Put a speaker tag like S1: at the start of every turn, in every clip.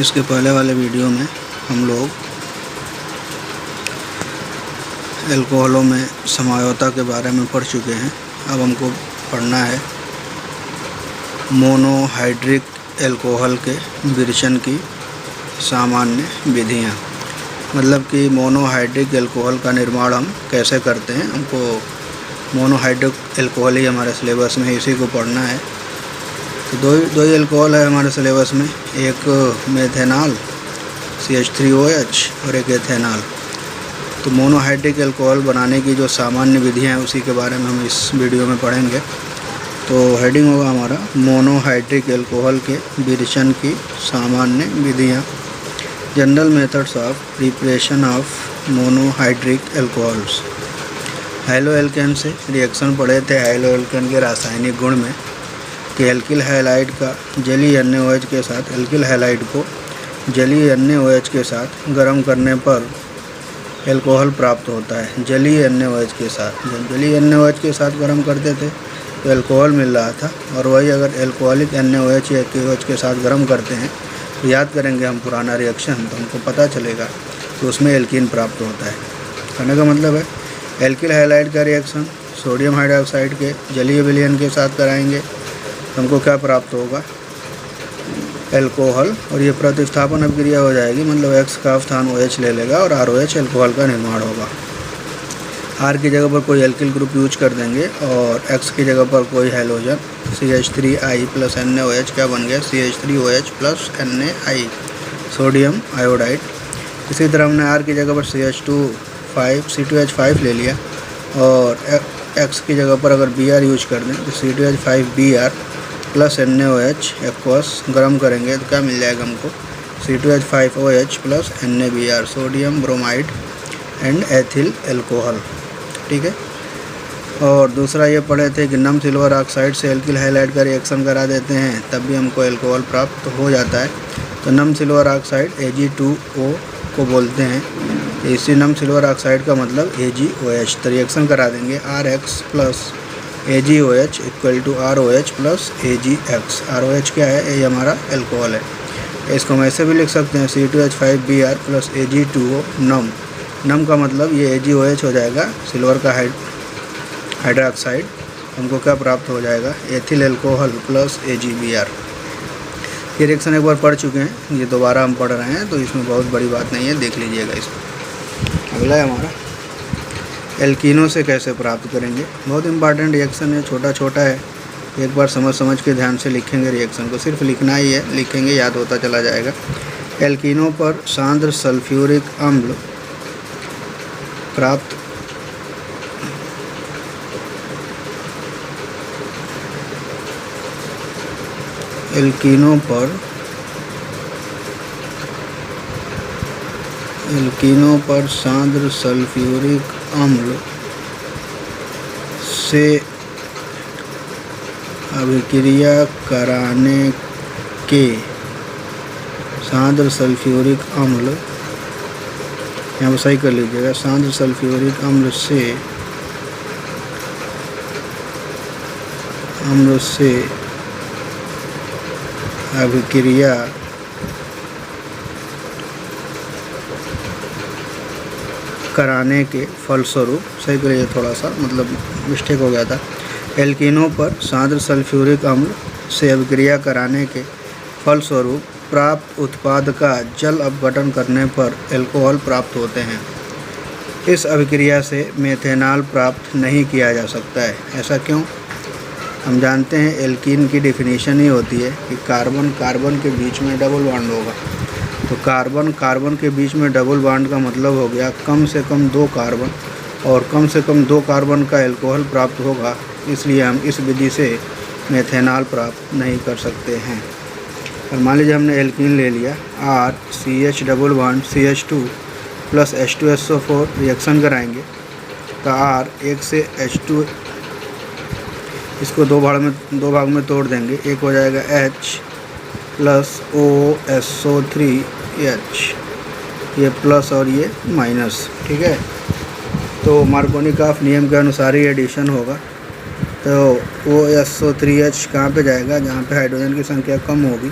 S1: इसके पहले वाले वीडियो में हम लोग एल्कोहलों में समझौता के बारे में पढ़ चुके हैं। अब हमको पढ़ना है मोनोहाइड्रिक एल्कोहल के विरेचन की सामान्य विधियाँ। मतलब कि मोनोहाइड्रिक एल्कोहल का निर्माण हम कैसे करते हैं। हमको मोनोहाइड्रिक एल्कोहल ही हमारे सिलेबस में इसी को पढ़ना है। तो दो ही एल्कोहल है हमारे सिलेबस में, एक मेथेनॉल CH3OH और एक एथेनॉल। तो मोनोहाइड्रिक एल्कोहल बनाने की जो सामान्य विधियाँ हैं उसी के बारे में हम इस वीडियो में पढ़ेंगे। तो हेडिंग होगा हमारा मोनोहाइड्रिक एल्कोहल के विरेचन की सामान्य विधियाँ, general methods of preparation of monohydric alcohols. Haloalkane से रिएक्शन पढ़े थे हैलो एल्केन के रासायनिक गुण में कि एल्किल हैलाइड का जलीय NaOH के साथ एल्किल हैलाइड को जलीय NaOH के साथ गर्म करने पर एल्कोहल प्राप्त होता है। जलीय NaOH के साथ, जब जलीय NaOH के साथ गर्म करते थे तो एल्कोहल मिल रहा था, और वही अगर एल्कोहलिक NaOH या KOH के साथ गर्म करते हैं तो याद करेंगे हम पुराना रिएक्शन, तो हमको पता चलेगा कि उसमें एल्कीन प्राप्त होता है। कहने का मतलब है एल्किल हैलाइड का रिएक्शन सोडियम हाइड्रोक्साइड के जलीय विलयन के साथ कराएंगे तो हमको क्या प्राप्त होगा, एल्कोहल, और ये प्रतिस्थापन अभिक्रिया हो जाएगी। मतलब X का स्थान OH ले लेगा और ROH एल्कोहल का निर्माण होगा। R की जगह पर कोई एल्किल ग्रुप यूज कर देंगे और X की जगह पर कोई हैलोजन CH3I प्लस NaOH क्या बन गया, CH3OH plus NaI, sodium iodide. इसी तरह हमने R की जगह पर C2H5 ले लिया और X की जगह पर अगर Br यूज कर दें तो C2H5Br प्लस NaOH एक्वस गर्म करेंगे तो क्या मिल जाएगा हमको, C2H5OH plus NaBr, sodium bromide and ethyl alcohol. ठीक है। और दूसरा ये पढ़े थे कि नम सिल्वर ऑक्साइड से एल्किल हैलाइड का रिएक्शन करा देते हैं तब भी हमको एल्कोहल प्राप्त हो जाता है। तो नम सिल्वर ऑक्साइड Ag2O को बोलते हैं। इसी नम सिल्वर ऑक्साइड का मतलब AgOH। तो रिएक्शन करा देंगे RX plus AgOH equal to ROH plus AgX। ROH क्या है, ये हमारा एल्कोहल है। इसको हम ऐसे भी लिख सकते हैं C2H5Br प्लस Ag2O नम। नम का मतलब ये AgOH हो जाएगा, सिल्वर का हाइड्रोक्साइड। हमको क्या प्राप्त हो जाएगा, एथिल एल्कोहल प्लस AgBr। ये रिएक्शन एक बार पढ़ चुके हैं, ये दोबारा हम पढ़ रहे हैं तो इसमें बहुत बड़ी बात नहीं है, देख लीजिएगा इसको। अगला है हमारा एल्कीनों से कैसे प्राप्त करेंगे। बहुत इंपॉर्टेंट रिएक्शन है, छोटा छोटा है, एक बार समझ के ध्यान से लिखेंगे रिएक्शन को, सिर्फ लिखना ही है, लिखेंगे याद होता चला जाएगा। एल्कीनों पर सांद्र सल्फ्यूरिक अम्ल प्राप्त एल्कीनों पर सांद्र सल्फ्यूरिक अम्ल से अभिक्रिया कराने के सांद्र सल्फ्यूरिक अम्ल, यहाँ पर सही कर लीजिएगा, सांद्र सल्फ्यूरिक अम्ल से अभिक्रिया कराने के फलस्वरूप, सही करिए, थोड़ा सा मतलब मिस्टेक हो गया था। एल्कीनों पर सांद्र सल्फ्यूरिक अम्ल से अभिक्रिया कराने के फलस्वरूप प्राप्त उत्पाद का जल अपघटन करने पर एल्कोहल प्राप्त होते हैं। इस अभिक्रिया से मेथेनॉल प्राप्त नहीं किया जा सकता है। ऐसा क्यों? हम जानते हैं एल्कीन की डेफिनेशन ही होती है कि कार्बन कार्बन के बीच में डबल बॉन्ड होगा। तो कार्बन कार्बन के बीच में डबल बॉन्ड का मतलब हो गया कम से कम 2 कार्बन, और कम से कम 2 कार्बन का एल्कोहल प्राप्त होगा। इसलिए हम इस विधि से मेथेनॉल प्राप्त नहीं कर सकते हैं। और मान लीजिए हमने एल्कीन ले लिया, RCH double bond CH2 plus H2SO4 reaction कराएंगे तो R 1 से H2, इसको दो भाग में तोड़ देंगे, एक हो जाएगा H प्लस OSO3H, ये प्लस और ये माइनस। ठीक है। तो मार्कोनिकॉफ नियम के अनुसार ही एडिशन होगा। तो OSO3H कहाँ पे जाएगा, जहाँ पे हाइड्रोजन की संख्या कम होगी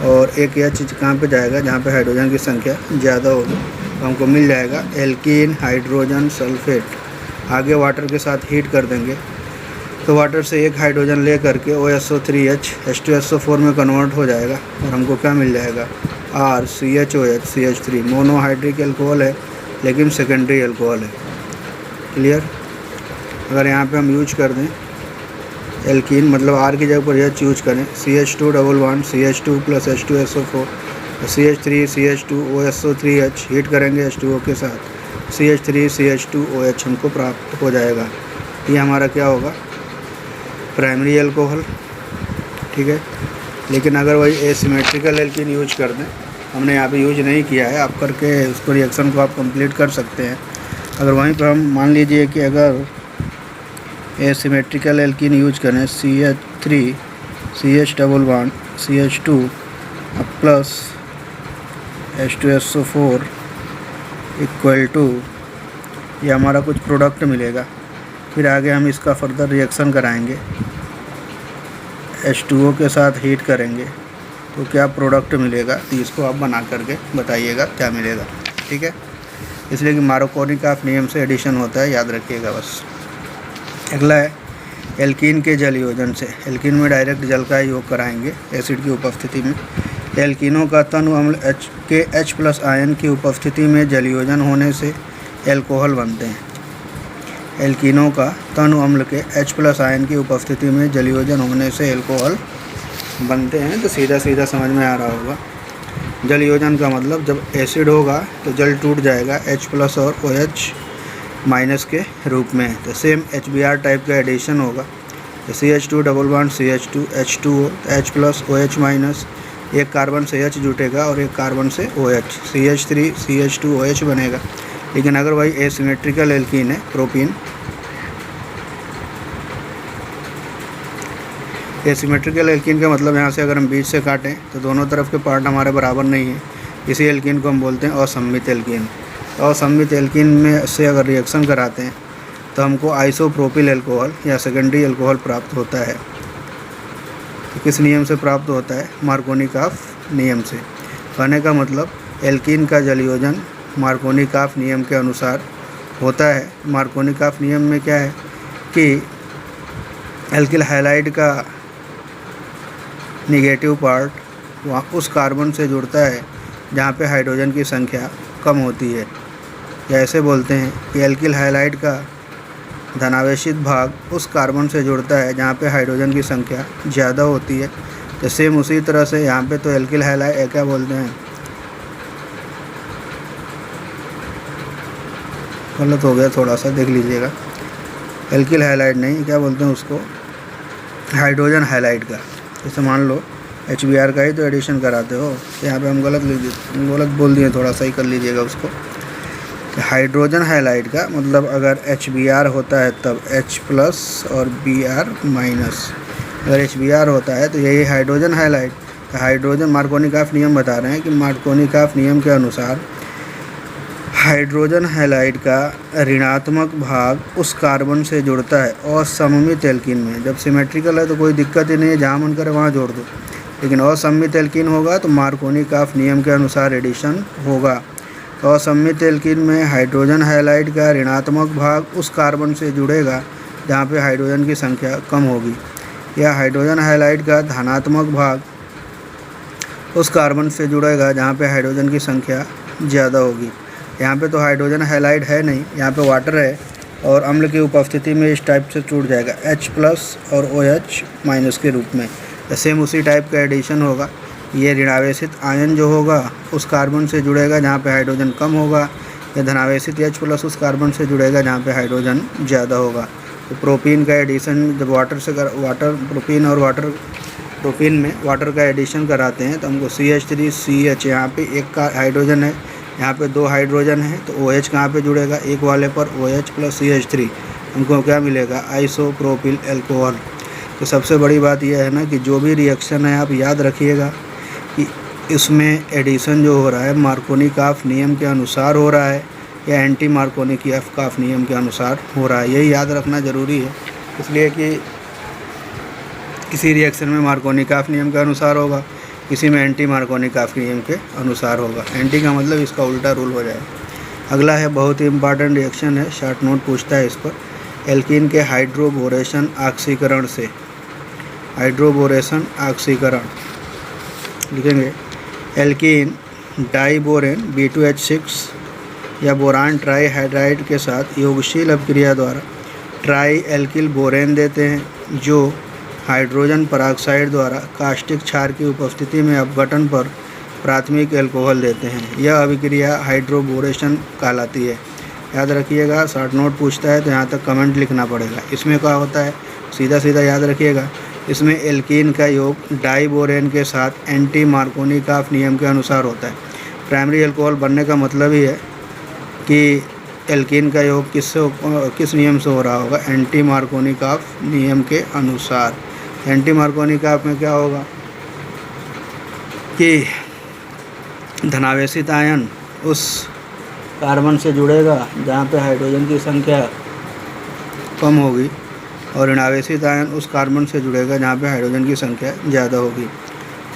S1: और एक H कहाँ पे जाएगा, जहाँ पे हाइड्रोजन की संख्या ज़्यादा होगी, तो हमको मिल जाएगा एल्कीन हाइड्रोजन सल्फेट। आगे वाटर के साथ हीट कर देंगे तो वाटर से एक हाइड्रोजन ले करके OSO3H H2SO4 में कन्वर्ट हो जाएगा और हमको क्या मिल जाएगा, RCHOH CH3। मोनोहाइड्रिक एल्कोहल है लेकिन सेकेंडरी एल्कोहल है। क्लियर। अगर यहाँ पे हम यूज कर दें एल्कीन, मतलब R की जगह पर H यूज करें, CH2 double bond CH2 plus H2SO4 CH3 CH2 OSO3H heat करेंगे H2O के साथ, CH3 CH2OH हमको प्राप्त हो जाएगा। ये हमारा क्या होगा, प्राइमरी एल्कोहल। ठीक है। लेकिन अगर वही एसिमेट्रिकल एल्कीन यूज कर दें, हमने यहाँ पे यूज नहीं किया है, आप करके उसको रिएक्शन को आप कंप्लीट कर सकते हैं। अगर वहीं पर हम मान लीजिए कि अगर एसिमेट्रिकल एल्कीन यूज करें CH3 CH double bond CH2 plus H2SO4 equal to, ये हमारा कुछ प्रोडक्ट मिलेगा। फिर आगे हम इसका फर्दर रिएक्शन कराएंगे, H2O के साथ हीट करेंगे तो क्या प्रोडक्ट मिलेगा, तो इसको आप बना करके बताइएगा क्या मिलेगा। ठीक है। इसलिए कि मार्कोनी-काफ नियम से एडिशन होता है, याद रखिएगा बस। अगला है एल्कीन के जल योजन से। एल्कीन में डायरेक्ट जल का योग कराएंगे एसिड की उपस्थिति में। एल्कीनों का तनु अम्ल H के H+ आयन की उपस्थिति में जल योजन होने से एल्कोहल बनते हैं। एल्कीनों का तनु अम्ल के H+ आयन की उपस्थिति में जल योजन होने से एल्कोहल बनते हैं। तो सीधा सीधा समझ में आ रहा होगा। जल योजन का मतलब जब एसिड होगा तो जल टूट जाएगा H+ और OH- के रूप में। तो सेम HBr टाइप का एडिशन होगा। तो CH2 double bond CH2 H2O H+ OH-, एक कार्बन से H जुटेगा और एक कार्बन से OH, CH3 CH2OH बनेगा। लेकिन अगर वही एसिमेट्रिकल एल्कीन है, प्रोपीन, एसिमेट्रिकल एल्कीन का मतलब यहाँ से अगर हम बीच से काटें तो दोनों तरफ के पार्ट हमारे बराबर नहीं है, इसी एल्कीन को हम बोलते हैं असम्मित एल्कीन। असम्मित एल्कीन में से अगर रिएक्शन कराते हैं तो हमको आइसोप्रोपिल एल्कोहल या सेकेंडरी एल्कोहल प्राप्त होता है। तो किस नियम से प्राप्त होता है, मार्कोनी-काफ नियम से। कहने का मतलब एल्कीन का जल योजन मार्कोनी-काफ नियम के अनुसार होता है। मार्कोनी-काफ नियम में क्या है कि एल्किल हैलाइड का नेगेटिव पार्ट वहाँ उस कार्बन से जुड़ता है जहाँ पे हाइड्रोजन की संख्या कम होती है। या ऐसे बोलते हैं कि एल्किल हैलाइड का धनावेशित भाग उस कार्बन से जुड़ता है जहाँ पे हाइड्रोजन की संख्या ज़्यादा होती है। तो सेम उसी तरह से यहाँ पे तो एल्किल हैलाइड क्या बोलते हैं, गलत हो गया थोड़ा सा, देख लीजिएगा। एल्किल हैलाइड नहीं, क्या बोलते हैं उसको, हाइड्रोजन हैलाइड का। जैसे मान लो HBr का ही तो एडिशन कराते हो, तो यहाँ पे हम गलत बोल दिए, थोड़ा सा ही कर लीजिएगा उसको। हाइड्रोजन हैलाइड का मतलब अगर HBr होता है तब H+ और Br-। अगर HBr होता है तो यही हाइड्रोजन हैलाइड। हाइड्रोजन मार्कोनी-काफ नियम बता रहे हैं कि मार्कोनी-काफ नियम के अनुसार हाइड्रोजन हैलाइड का ऋणात्मक भाग उस कार्बन से जुड़ता है असममित एल्कीन में। जब सिमेट्रिकल है तो कोई दिक्कत ही नहीं है, जहाँ मन करे वहाँ जोड़ दो। लेकिन असममित एल्कीन होगा तो मार्कोनी-काफ नियम के अनुसार एडिशन होगा। असममित एल्कीन में हाइड्रोजन हैलाइड का ऋणात्मक भाग उस कार्बन से जुड़ेगा जहाँ पे हाइड्रोजन की संख्या कम होगी, या हाइड्रोजन हैलाइड का धनात्मक भाग उस कार्बन से जुड़ेगा जहाँ पे हाइड्रोजन की संख्या ज़्यादा होगी। यहाँ पे तो हाइड्रोजन हैलाइड है नहीं, यहाँ पे वाटर है और अम्ल की उपस्थिति में इस टाइप से टूट जाएगा H+ और OH- के रूप में। तो सेम उसी टाइप का एडिशन होगा। ये ऋणावेशित आयन जो होगा उस कार्बन से जुड़ेगा जहाँ पे हाइड्रोजन कम होगा, या धनावेशित H+ उस कार्बन से जुड़ेगा जहाँ पे हाइड्रोजन ज़्यादा होगा। तो प्रोपीन का एडिशन जब प्रोपीन और प्रोपीन में वाटर का एडिशन कराते हैं तो हमको CH3 CH, यहाँ पे एक का हाइड्रोजन है, यहाँ पे 2 हाइड्रोजन है, तो OH कहाँ पे जुड़ेगा, एक वाले पर OH + CH3, हमको क्या मिलेगा, आइसोप्रोपिल एल्कोहल। तो सबसे बड़ी बात यह है ना कि जो भी रिएक्शन है आप याद रखिएगा कि इसमें एडिशन जो हो रहा है मार्कोनी-काफ नियम के अनुसार हो रहा है या एंटी मार्कोनी-काफ नियम के अनुसार हो रहा है। यही याद रखना ज़रूरी है, इसलिए कि किसी रिएक्शन में मार्कोनी-काफ नियम के अनुसार होगा, किसी में एंटी मार्कोनिकॉफ नियम के अनुसार होगा। एंटी का मतलब इसका उल्टा रूल हो जाएगा। अगला है बहुत ही इंपॉर्टेंट रिएक्शन है, शॉर्ट नोट पूछता है इस पर। एल्कीन के हाइड्रोबोरेशन ऑक्सीकरण से, हाइड्रोबोरेशन ऑक्सीकरण लिखेंगे एल्कीन डाइबोरेन B2H6 या बोरान ट्राईहाइड्राइड के साथ योगशील अभिक्रिया द्वारा ट्राई एल्किल बोरेन देते हैं, जो हाइड्रोजन पराऑक्साइड द्वारा कास्टिक क्षार की उपस्थिति में अपघटन पर प्राथमिक एल्कोहल देते हैं। यह अभिक्रिया हाइड्रोबोरेशन कहलाती है। याद रखिएगा, शॉर्ट नोट पूछता है तो यहाँ तक कमेंट लिखना पड़ेगा। इसमें क्या होता है, सीधा सीधा याद रखिएगा, इसमें एल्कीन का योग डाइबोरेन के साथ एंटी मार्कोनिकॉफ नियम के अनुसार होता है। प्राइमरी एल्कोहल बनने का मतलब ही है कि एल्कीन का योग किस नियम से हो रहा होगा, एंटी मार्कोनिकॉफ नियम के अनुसार। एंटी मार्कोनिकॉफ में क्या होगा कि धनावेशित आयन उस कार्बन से जुड़ेगा जहाँ पे हाइड्रोजन की संख्या कम होगी, और ऋणावेशित आयन उस कार्बन से जुड़ेगा जहाँ पे हाइड्रोजन की संख्या ज़्यादा होगी।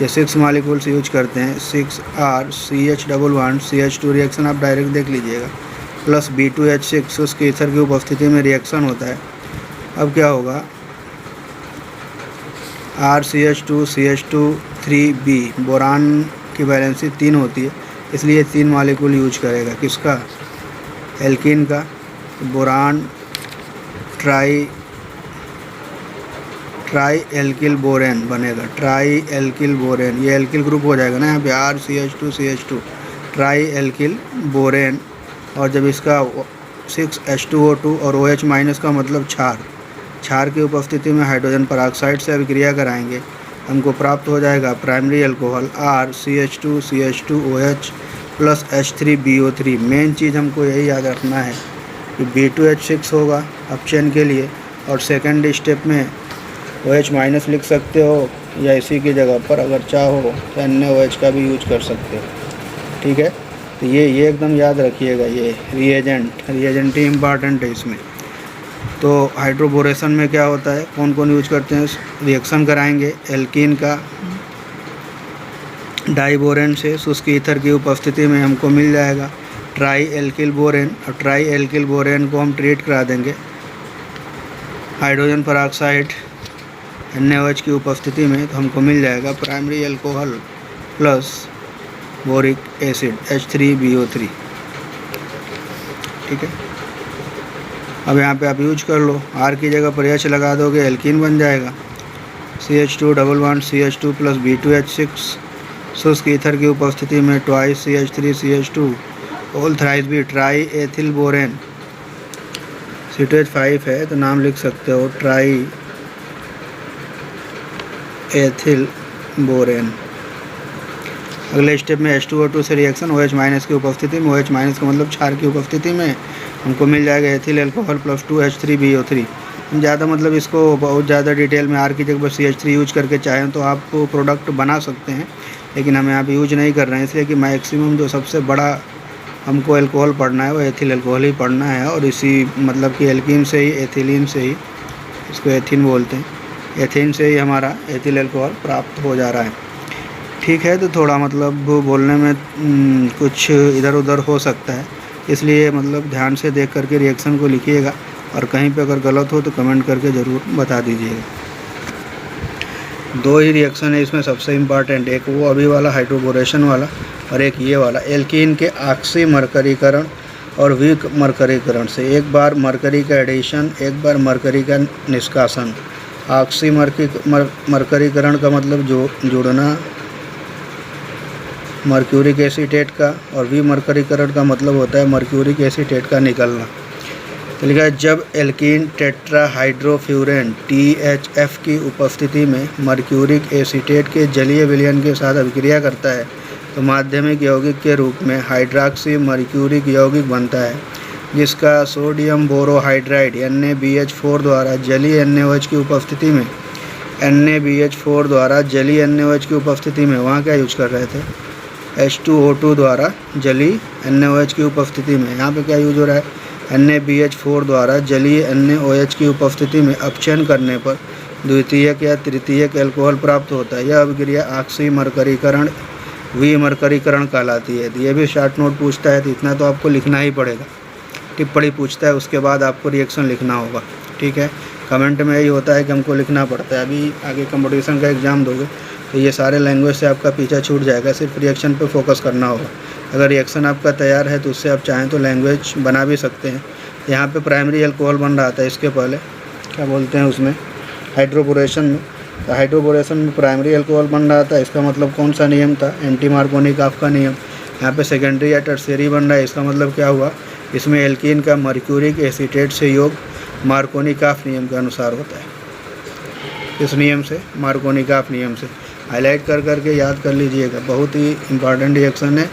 S1: ये 6 मॉलिक्यूल्स यूज करते हैं, 6R CH2 रिएक्शन आप डायरेक्ट देख लीजिएगा, प्लस B2H6 उसके ईथर की उपस्थिति में रिएक्शन होता है। अब क्या होगा, RCH2 CH2 3B, बोरान की वैलेंसी 3 होती है, इसलिए 3 मॉलिक्यूल यूज करेगा। किसका, एल्कीन का। बोरान ट्राई एल्किल बोरेन बनेगा, ट्राई एल्किल बोरेन, ये एल्किल ग्रुप हो जाएगा ना यहाँ पे, RCH2 ट्राई एल्किल बोरेन। और जब इसका 6H2O2 और OH- का मतलब क्षार की उपस्थिति में हाइड्रोजन पराऑक्साइड से अभिक्रिया कराएंगे, हमको प्राप्त हो जाएगा primary alcohol RCH2CH2OH plus H3BO3। Main चीज़ हमको यही याद रखना है कि B2H6 होगा अपचयन के लिए, और सेकंड स्टेप में OH- लिख सकते हो, या इसी की जगह पर अगर चाहो तो NaOH का भी यूज कर सकते हो। ठीक है, तो ये एकदम याद रखिएगा, ये रिएजेंट ही इम्पॉर्टेंट है इसमें। तो हाइड्रोबोरेशन में क्या होता है, कौन कौन यूज करते हैं, रिएक्शन कराएंगे एल्कीन का डाइबोरेन से, शुष्क ईथर की उपस्थिति में हमको मिल जाएगा ट्राई एल्किल बोरेन, और ट्राई एल्किल बोरेन को हम ट्रीट करा देंगे हाइड्रोजन पराऑक्साइड NaOH की उपस्थिति में, तो हमको मिल जाएगा primary alcohol plus boric acid H3BO3। ठीक है, अब यहाँ पे आप यूज कर लो, R की जगह पर H लगा दोगे, एल्कीन बन जाएगा CH2 CH2 प्लस B2H6, शुष्क ईथर की उपस्थिति में ट्वाइस CH3CH2 होल थ्राइस भी ट्राई एथिल बोरेन, C2H5 है तो नाम लिख सकते हो ट्राई एथिल बोरेन। अगले स्टेप में H2O2 से रिएक्शन OH- की उपस्थिति में, OH- का मतलब क्षार की उपस्थिति में, हमको मिल जाएगा एथिल अल्कोहल प्लस 2H3BO3। हम ज़्यादा मतलब इसको बहुत ज़्यादा डिटेल में R की जगह पर CH3 यूज करके चाहें तो आप प्रोडक्ट बना सकते हैं, लेकिन हम यहाँ पे यूज नहीं कर रहे हैं, इसलिए कि मैक्सिमम जो सबसे बड़ा हमको अल्कोहल पढ़ना है वो एथिल अल्कोहल ही पढ़ना है, और इसी मतलब कि एल्कीन से ही, एथिलीन से ही, इसको एथिन बोलते हैं, एथिन से ही हमारा एथिल अल्कोहल प्राप्त हो जा रहा है। ठीक है, तो थोड़ा मतलब बोलने में कुछ इधर उधर हो सकता है, इसलिए मतलब ध्यान से देख करके रिएक्शन को लिखिएगा, और कहीं पे अगर गलत हो तो कमेंट करके ज़रूर बता दीजिएगा। 2 ही रिएक्शन है इसमें सबसे इम्पॉर्टेंट, एक वो अभी वाला हाइड्रोबोरेशन वाला, और एक ये वाला एल्कीन के ऑक्सीमरकरीकरण और विमरकरीकरण से। एक बार मरकरी का एडिशन, एक बार मरकरी का निष्कासन। ऑक्सीमरकरीकरण का मतलब जोड़ना मर्क्यूरिक एसीटेट का, और विमरकरीकरण का मतलब होता है मर्क्यूरिक एसीटेट का निकलना। तो लिखा है जब एल्कीन टेट्राहाइड्रोफ्यूरेन THF की उपस्थिति में मर्क्यूरिक एसीटेट के जलीय विलयन के साथ अभिक्रिया करता है तो माध्यमिक यौगिक के रूप में हाइड्रॉक्सी मर्क्यूरिक यौगिक बनता है, जिसका सोडियम बोरोहाइड्राइड NaBH4 द्वारा जलीय NaOH की उपस्थिति में, NaBH4 द्वारा जलीय NaOH की उपस्थिति में, वहाँ क्या यूज कर रहे थे, H2O2 द्वारा जलीय NaOH की उपस्थिति में, यहाँ पे क्या यूज हो रहा है, NaBH4 द्वारा जलीय NaOH की उपस्थिति में अपचयन करने पर द्वितीयक या तृतीयक एल्कोहल प्राप्त होता है। यह अभिक्रिया ऑक्सीमरकरीकरण विमरकरीकरण कहलाती है। तो ये भी शॉर्ट नोट पूछता है, तो इतना तो आपको लिखना ही पड़ेगा। टिप्पणी पूछता है, उसके बाद आपको रिएक्शन लिखना होगा, ठीक है। कमेंट में यही होता है कि हमको लिखना पड़ता है। अभी आगे कंपटीशन का एग्ज़ाम दोगे तो ये सारे लैंग्वेज से आपका पीछा छूट जाएगा, सिर्फ रिएक्शन पे फोकस करना होगा। अगर रिएक्शन आपका तैयार है तो उससे आप चाहें तो लैंग्वेज बना भी सकते हैं। यहाँ पे प्राइमरी अल्कोहल बन रहा था, इसके पहले क्या बोलते हैं उसमें हाइड्रोबोरेशन में, तो हाइड्रोबोरेशन में प्राइमरी अल्कोहल बन रहा था। इसका मतलब कौन सा नियम था? एंटी मार्कोनिकॉफ का नियम। यहाँ पे सेकेंडरी या टर्शियरी बन रहा है, इसका मतलब क्या हुआ? इसमें एल्कीन का मर्क्यूरिक एसीटेट से योग मार्कोनिकॉफ नियम के अनुसार होता है। इस नियम से, मार्कोनिकॉफ नियम से हाईलाइट कर करके याद कर लीजिएगा। बहुत ही इंपॉर्टेंट रिएक्शन है,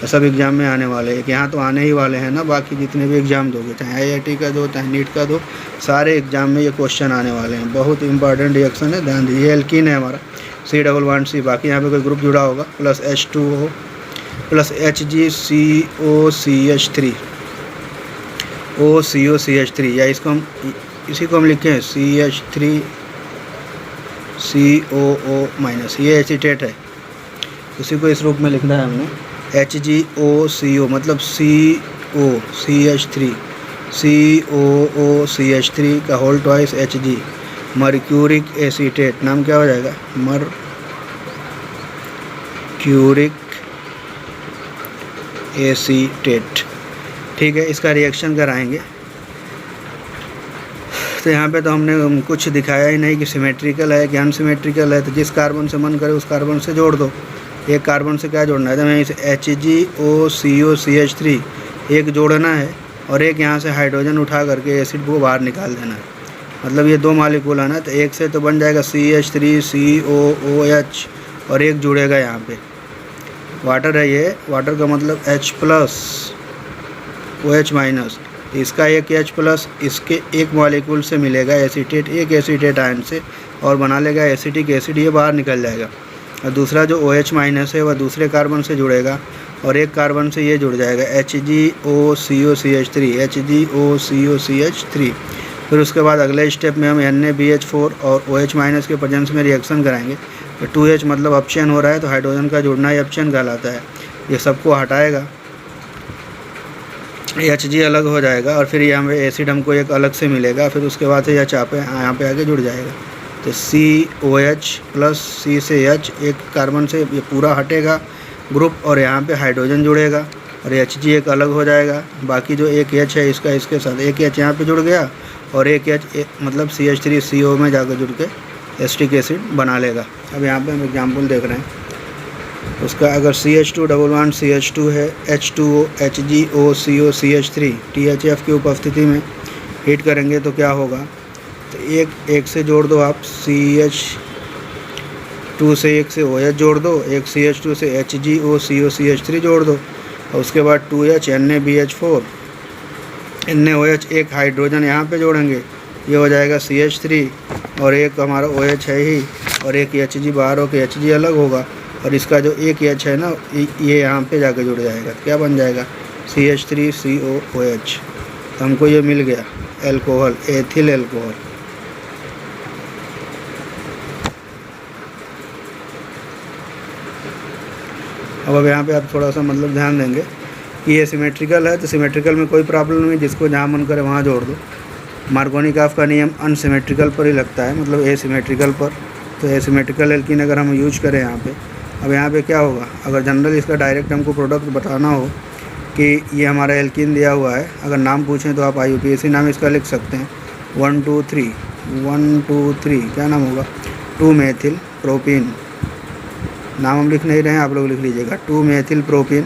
S1: सब एग्ज़ाम में आने वाले हैं। यहाँ तो आने ही वाले हैं ना, बाकी जितने भी एग्ज़ाम दोगे, चाहे IIT का दो चाहे नीट का दो, सारे एग्ज़ाम में ये क्वेश्चन आने वाले हैं। बहुत इंपॉर्टेंट रिएक्शन है, ध्यान दीजिए। एल्कीन है हमारा C++C, बाकी यहाँ पे कोई ग्रुप जुड़ा होगा, plus H2O plus HgCOCH3 OCOCH3, या इसको हम इसी को हम लिखें CH3COO-, ये एसीटेट है, इसी को इस रूप में लिखना है हमने। HgOCO मतलब COCH3 COOCH3 का whole twice Hg, mercuric acetate, नाम क्या हो जाएगा? मर्क्यूरिक एसीटेट, ठीक है। इसका रिएक्शन कराएंगे। तो यहाँ पे तो हमने कुछ दिखाया ही नहीं कि सिमेट्रिकल है कि अनसिमेट्रिकल है। तो जिस कार्बन से मन करे उस कार्बन से जोड़ दो। एक कार्बन से क्या जोड़ना है? तो हमें इसे HgOCOCH3 एक जोड़ना है, और एक यहाँ से हाइड्रोजन उठा करके एसिड को बाहर निकाल देना है। मतलब ये दो मालिक्यूल है ना, तो एक से तो बन जाएगा CH3COOH, और एक जुड़ेगा यहाँ पे वाटर है। ये वाटर का मतलब H+OH-, इसका एक H+, इसके एक मॉलिक्यूल से मिलेगा एसीटेट, एक एसीटेट आयन से, और बना लेगा एसिटिक एसिड, ये बाहर निकल जाएगा। और दूसरा जो OH- है वह दूसरे कार्बन से जुड़ेगा, और एक कार्बन से ये जुड़ जाएगा HgOCOCH3 HgOCOCH3। फिर उसके बाद अगले स्टेप में हम NaBH4 और OH- के प्रेजेंस में रिएक्शन कराएंगे। तो 2H मतलब अपचयन हो रहा है, तो हाइड्रोजन का जुड़ना ही अपचयन कहलाता है। ये सबको हटाएगा, Hg अलग हो जाएगा, और फिर यहाँ पे एसिड हमको एक अलग से मिलेगा। फिर उसके बाद से यह यहाँ पे आके जुड़ जाएगा। तो COH प्लस C से H, एक कार्बन से ये पूरा हटेगा ग्रुप, और यहाँ पे हाइड्रोजन जुड़ेगा, और Hg एक अलग हो जाएगा। बाकी जो एक H है इसका इसके साथ एक H यहाँ पे जुड़ गया, और एक H मतलब CH3CO में जाकर जुड़ के एसिटिक एसिड बना लेगा। अब यहाँ पे हम एग्जाम्पल देख रहे हैं उसका। अगर CH2 है, H2O HgOCOCH3 THF की उपस्थिति में हीट करेंगे तो क्या होगा? तो एक से जोड़ दो आप, CH2 से एक से OH जोड़ दो, एक CH2 से HgOCOCH3 जोड़ दो, और उसके बाद 2H NaBH4 NaOH, एक हाइड्रोजन यहाँ पे जोड़ेंगे, ये हो जाएगा CH3, और एक हमारा OH है ही, और एक Hg बाहर होकर Hg अलग होगा, और इसका जो एक H है ना, ये यहाँ पे जाके जुड़ जाएगा। क्या बन जाएगा? CH3COOH। तो हमको ये मिल गया एल्कोहल, एथिल एल्कोहल। अब यहाँ पे आप थोड़ा सा मतलब ध्यान देंगे कि ये सिमेट्रिकल है, तो सिमेट्रिकल में कोई प्रॉब्लम नहीं, जिसको जहाँ मन करे वहाँ जोड़ दो। मार्कोनिकॉफ का नियम अनसिमेट्रिकल पर ही लगता है, मतलब एसिमेट्रिकल पर। तो एसिमेट्रिकल एल्कीन अगर हम यूज करें यहाँ पे, अब यहाँ पे क्या होगा? अगर जनरल इसका डायरेक्ट हमको प्रोडक्ट बताना हो कि ये हमारा एल्कीन दिया हुआ है, अगर नाम पूछें तो आप IUPAC नाम इसका लिख सकते हैं। 1 2 3 क्या नाम होगा? 2 मेथिल प्रोपीन। नाम हम लिख नहीं रहे हैं, आप लोग लिख लीजिएगा। 2 मेथिल प्रोपीन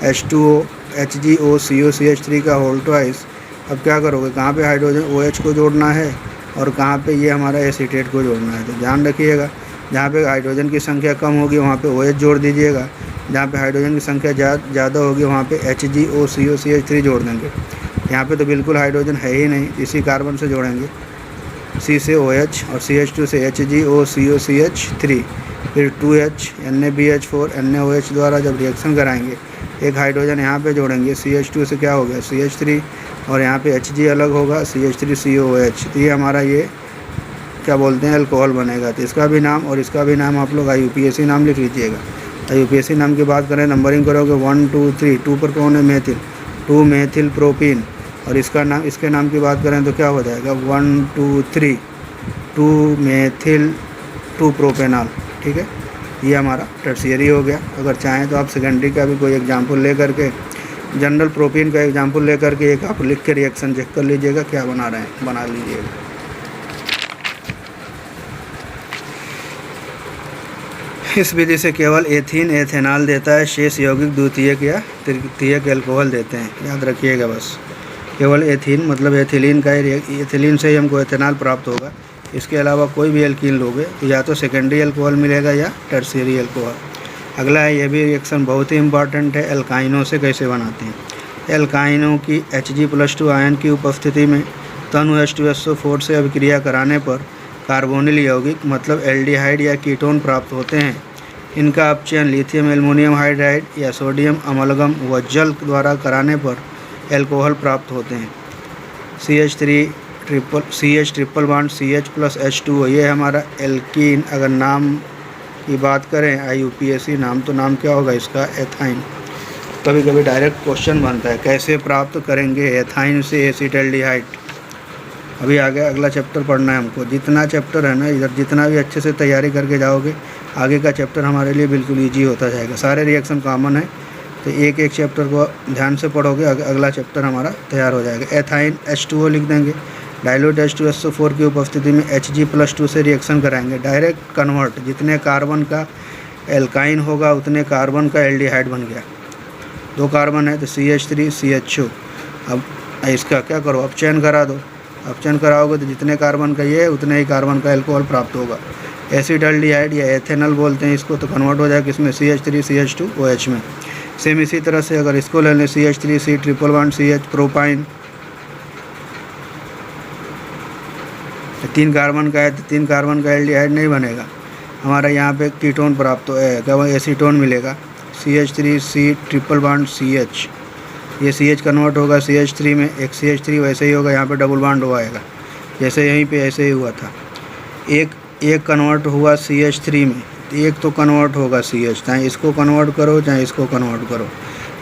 S1: H2O HgOCOCH3 का होल ट्वाइस। अब क्या करोगे? कहाँ पे हाइड्रोजन OH को जोड़ना है, और कहाँ पे ये हमारा एसीटेट को जोड़ना है। तो ध्यान रखिएगा, जहाँ पे हाइड्रोजन की संख्या कम होगी वहाँ पे OH जोड़ दीजिएगा, जहाँ पे हाइड्रोजन की संख्या ज़्यादा होगी वहाँ पे HgOCOCH3 जोड़ देंगे। यहाँ पे तो बिल्कुल हाइड्रोजन है ही नहीं, इसी कार्बन से जोड़ेंगे, C से OH और CH2 से HgOCOCH3। फिर 2H NaBH4 NaOH द्वारा जब रिएक्शन कराएंगे, एक हाइड्रोजन यहाँ पे जोड़ेंगे, CH2 से क्या हो गया? CH3, और यहाँ पे Hg अलग होगा, CH3COOH। तो ये हमारा ये क्या बोलते हैं, अल्कोहल बनेगा। तो इसका भी नाम और इसका भी नाम आप लोग IUPAC नाम लिख लीजिएगा। IUPAC नाम की बात करें, नंबरिंग करोगे 1 2 3, 2 पर कौन है, मेथिल, 2 मेथिल प्रोपीन। और इसका नाम, इसके नाम की बात करें तो क्या हो जाएगा, 1 2 3, 2 मेथिल 2 प्रोपेनॉल। ठीक है, ये हमारा टर्शियरी हो गया। अगर चाहें तो आप सेकेंडरी का भी कोई एग्जाम्पल ले करके, जनरल प्रोपीन का एग्जाम्पल ले करके एक आप लिख के रिएक्शन चेक कर लीजिएगा क्या बना रहे हैं, बना लीजिएगा। इस विधि से केवल एथीन एथेनॉल देता है, शेष यौगिक द्वितीयक या तृतीयक एल्कोहल देते हैं, याद रखिएगा। बस केवल एथीन मतलब एथिलीन का ही, एथिलीन से ही हमको एथेनॉल प्राप्त होगा। इसके अलावा कोई भी एल्कीन लोगे तो या तो सेकेंडरी अल्कोहल मिलेगा या टर्शियरी अल्कोहल। अगला है, ये भी रिएक्शन बहुत ही इंपॉर्टेंट है, एल्काइनों से कैसे बनाते हैं। एल्काइनों की Hg+2 आयन की उपस्थिति में तनु H2SO4 से अभिक्रिया कराने पर कार्बोनिल यौगिक मतलब एल्डिहाइड या कीटोन प्राप्त होते हैं। इनका अपचयन लिथियम एल्युमिनियम हाइड्राइड या सोडियम अमलगम व जल द्वारा कराने पर एल्कोहल प्राप्त होते हैं। CH ट्रिपल बॉन्ड CH+H2O, ये हमारा एल्कीन। अगर नाम की बात करें IUPAC नाम, तो नाम क्या होगा इसका, एथाइन। कभी कभी डायरेक्ट क्वेश्चन बनता है कैसे प्राप्त करेंगे एथाइन से एसिटल्डिहाइड। अभी आगे अगला चैप्टर पढ़ना है हमको। जितना चैप्टर है ना इधर, जितना भी अच्छे से तैयारी करके जाओगे, आगे का चैप्टर हमारे लिए बिल्कुल ईजी होता जाएगा। सारे रिएक्शन कॉमन है, तो एक एक चैप्टर को ध्यान से पढ़ोगे, अगला चैप्टर हमारा तैयार हो जाएगा। एथाइन H2O लिख देंगे, डाइल्यूट H2SO4 की उपस्थिति में Hg+2 से रिएक्शन कराएंगे, डायरेक्ट कन्वर्ट। जितने कार्बन का एल्काइन होगा उतने कार्बन का एल्डिहाइड बन गया। 2 कार्बन है तो CH3 CHO। अब इसका क्या करो, अपचयन करा दो। अपचयन कराओगे तो जितने कार्बन का ये है उतने ही कार्बन का एल्कोहल प्राप्त होगा। एसिटल्डिहाइड या एथेनॉल बोलते हैं इसको, तो कन्वर्ट हो जाएगा किसमें, CH3 CH2OH में। सेम इसी तरह से अगर इसको ले लें CH3C triple bond CH propyne, 3 carbon का है तो 3 कार्बन का एल्डिहाइड नहीं बनेगा, हमारा यहाँ पे कीटोन प्राप्त हो एसीटोन मिलेगा। CH3C ट्रिपल बॉन्ड CH, ये CH कन्वर्ट होगा CH3 में, एक CH3 वैसे ही होगा, यहाँ पे डबल बॉन्ड हो आएगा जैसे यहीं पे ऐसे ही हुआ था। एक कन्वर्ट हुआ CH3 में, एक तो कन्वर्ट होगा CH, चाहे इसको कन्वर्ट करो चाहे इसको कन्वर्ट करो,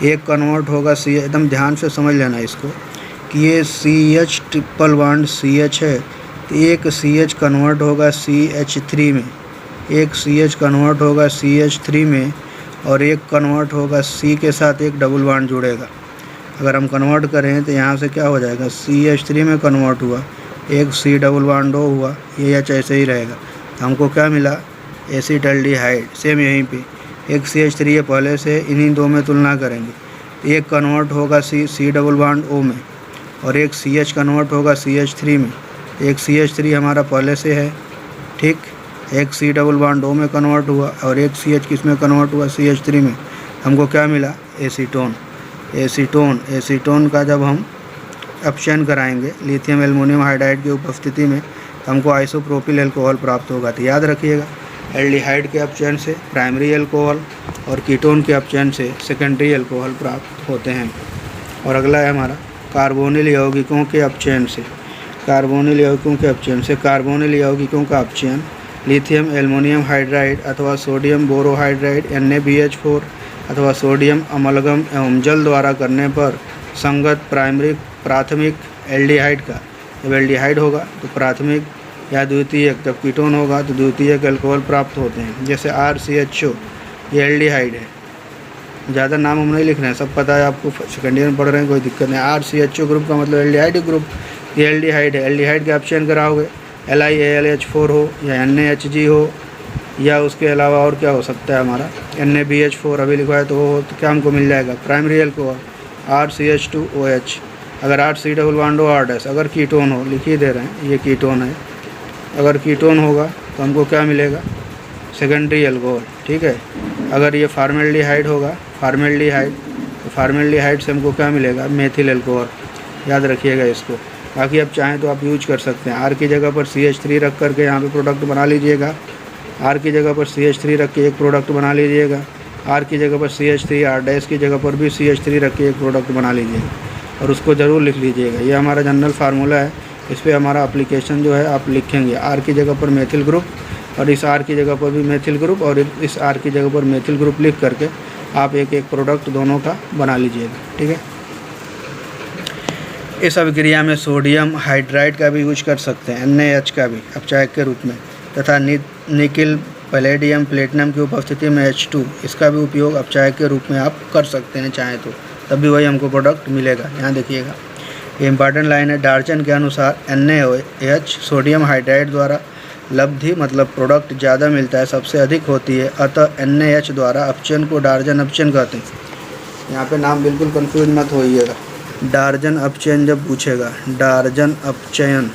S1: एक कन्वर्ट होगा CH। एकदम ध्यान से समझ लेना इसको कि ये CH ट्रिपल बॉन्ड CH है, तो एक CH कन्वर्ट होगा CH3 में, एक CH कन्वर्ट होगा CH3 में, और एक कन्वर्ट होगा C के साथ एक डबल बॉन्ड जुड़ेगा। अगर हम कन्वर्ट करें तो यहाँ से क्या हो जाएगा, CH3 में कन्वर्ट हुआ, एक C डबल बॉन्ड O हुआ, ये एच ऐसे ही रहेगा। तो हमको क्या मिला, एसिटल्डिहाइड। सेम यहीं पे एक CH3 है, पहले से इन्हीं 2 में तुलना करेंगे, एक कन्वर्ट होगा C डबल बॉन्ड O में, और एक CH कन्वर्ट होगा CH3 में। एक CH3 हमारा पहले से है, ठीक, एक C डबल बॉन्ड O में कन्वर्ट हुआ, और एक CH किस में कन्वर्ट हुआ, CH3 में। हमको क्या मिला, एसीटोन। एसीटोन का जब हम अपचयन कराएंगे लिथियम एल्युमिनियम हाइड्राइड की उपस्थिति में, तो हमको आइसोप्रोपिल अल्कोहल प्राप्त होगा। तो याद रखिएगा, एल्डिहाइड के अपचयन से प्राइमरी अल्कोहल और कीटोन के अपचयन से सेकेंडरी अल्कोहल प्राप्त होते हैं। और अगला है हमारा कार्बोनिल यौगिकों के अपचयन से। कार्बोनिल यौगिकों के अपचयन से, कार्बोनिल यौगिकों का अपचयन लिथियम एल्युमिनियम हाइड्राइड अथवा सोडियम बोरोहाइड्राइड NaBH4 अथवा सोडियम अमलगम एवं जल द्वारा करने पर संगत प्राथमिक एल्डिहाइड का, जब एल्डिहाइड होगा तो प्राथमिक या द्वितीयक, जब कीटोन होगा तो द्वितीयक अल्कोहल प्राप्त होते हैं। जैसे RCHO, ये एल्डिहाइड है, ज़्यादा नाम हम नहीं लिख रहे हैं, सब पता है आपको, सेकेंड ईयर में पढ़ रहे हैं, कोई दिक्कत नहीं। RCHO ग्रुप का मतलब एल्डिहाइड ग्रुप, ये एल्डिहाइड है। एल्डिहाइड का अपचयन कराओगे LiAlH4 हो या NaHG हो, या उसके अलावा और क्या हो सकता है हमारा, NaBH4 अभी लिखा है तो वो हो, तो क्या हमको मिल जाएगा, प्राइमरी अल्कोहल RCH2OH। अगर RC डबल बॉन्ड हो R-, अगर कीटोन हो, लिख ही दे रहे हैं, ये कीटोन है, अगर कीटोन होगा तो हमको क्या मिलेगा, सेकेंडरी अल्कोहल। ठीक है, अगर ये फार्मेल्डिहाइड होगा, फार्मेल्डिहाइड, तो फार्मेल्डिहाइड से हमको क्या मिलेगा, मेथिल अल्कोहल। याद रखिएगा इसको। बाकी आप चाहें तो आप यूज कर सकते हैं, R की जगह पर CH3 रख करके यहाँ पे प्रोडक्ट बना लीजिएगा, R की जगह पर CH3 रख के एक प्रोडक्ट बना लीजिएगा, R की जगह पर CH3, R- की जगह पर भी CH3 रख के एक प्रोडक्ट बना लीजिएगा, और उसको ज़रूर लिख लीजिएगा। ये हमारा जनरल फार्मूला है, इस पर हमारा एप्लीकेशन जो है आप लिखेंगे आर की जगह पर मेथिल ग्रुप, और इस आर की जगह पर भी मेथिल ग्रुप, और इस आर की जगह पर मेथिल ग्रुप लिख करके आप एक एक प्रोडक्ट दोनों का बना लीजिएगा। ठीक है। इस अभिक्रिया में सोडियम हाइड्राइड का भी यूज कर सकते हैं, NaH का भी अपचायक के रूप में, तथा निकिल पैलेडियम प्लेटिनम की उपस्थिति में H2 इसका भी उपयोग अपचायक के रूप में आप कर सकते हैं चाहें तो, तब भी वही हमको प्रोडक्ट मिलेगा। यहाँ देखिएगा, ये इंपॉर्टेंट लाइन है। डार्जन के अनुसार NaOH सोडियम हाइड्राइड द्वारा लब्धि मतलब प्रोडक्ट ज़्यादा मिलता है, सबसे अधिक होती है, अतः NaH द्वारा अपचयन को डार्जन अपचयन कहते हैं। यहाँ पे नाम बिल्कुल कंफ्यूज मत होइएगा। डार्जन अपचयन जब पूछेगा, डार्जन अपचयन,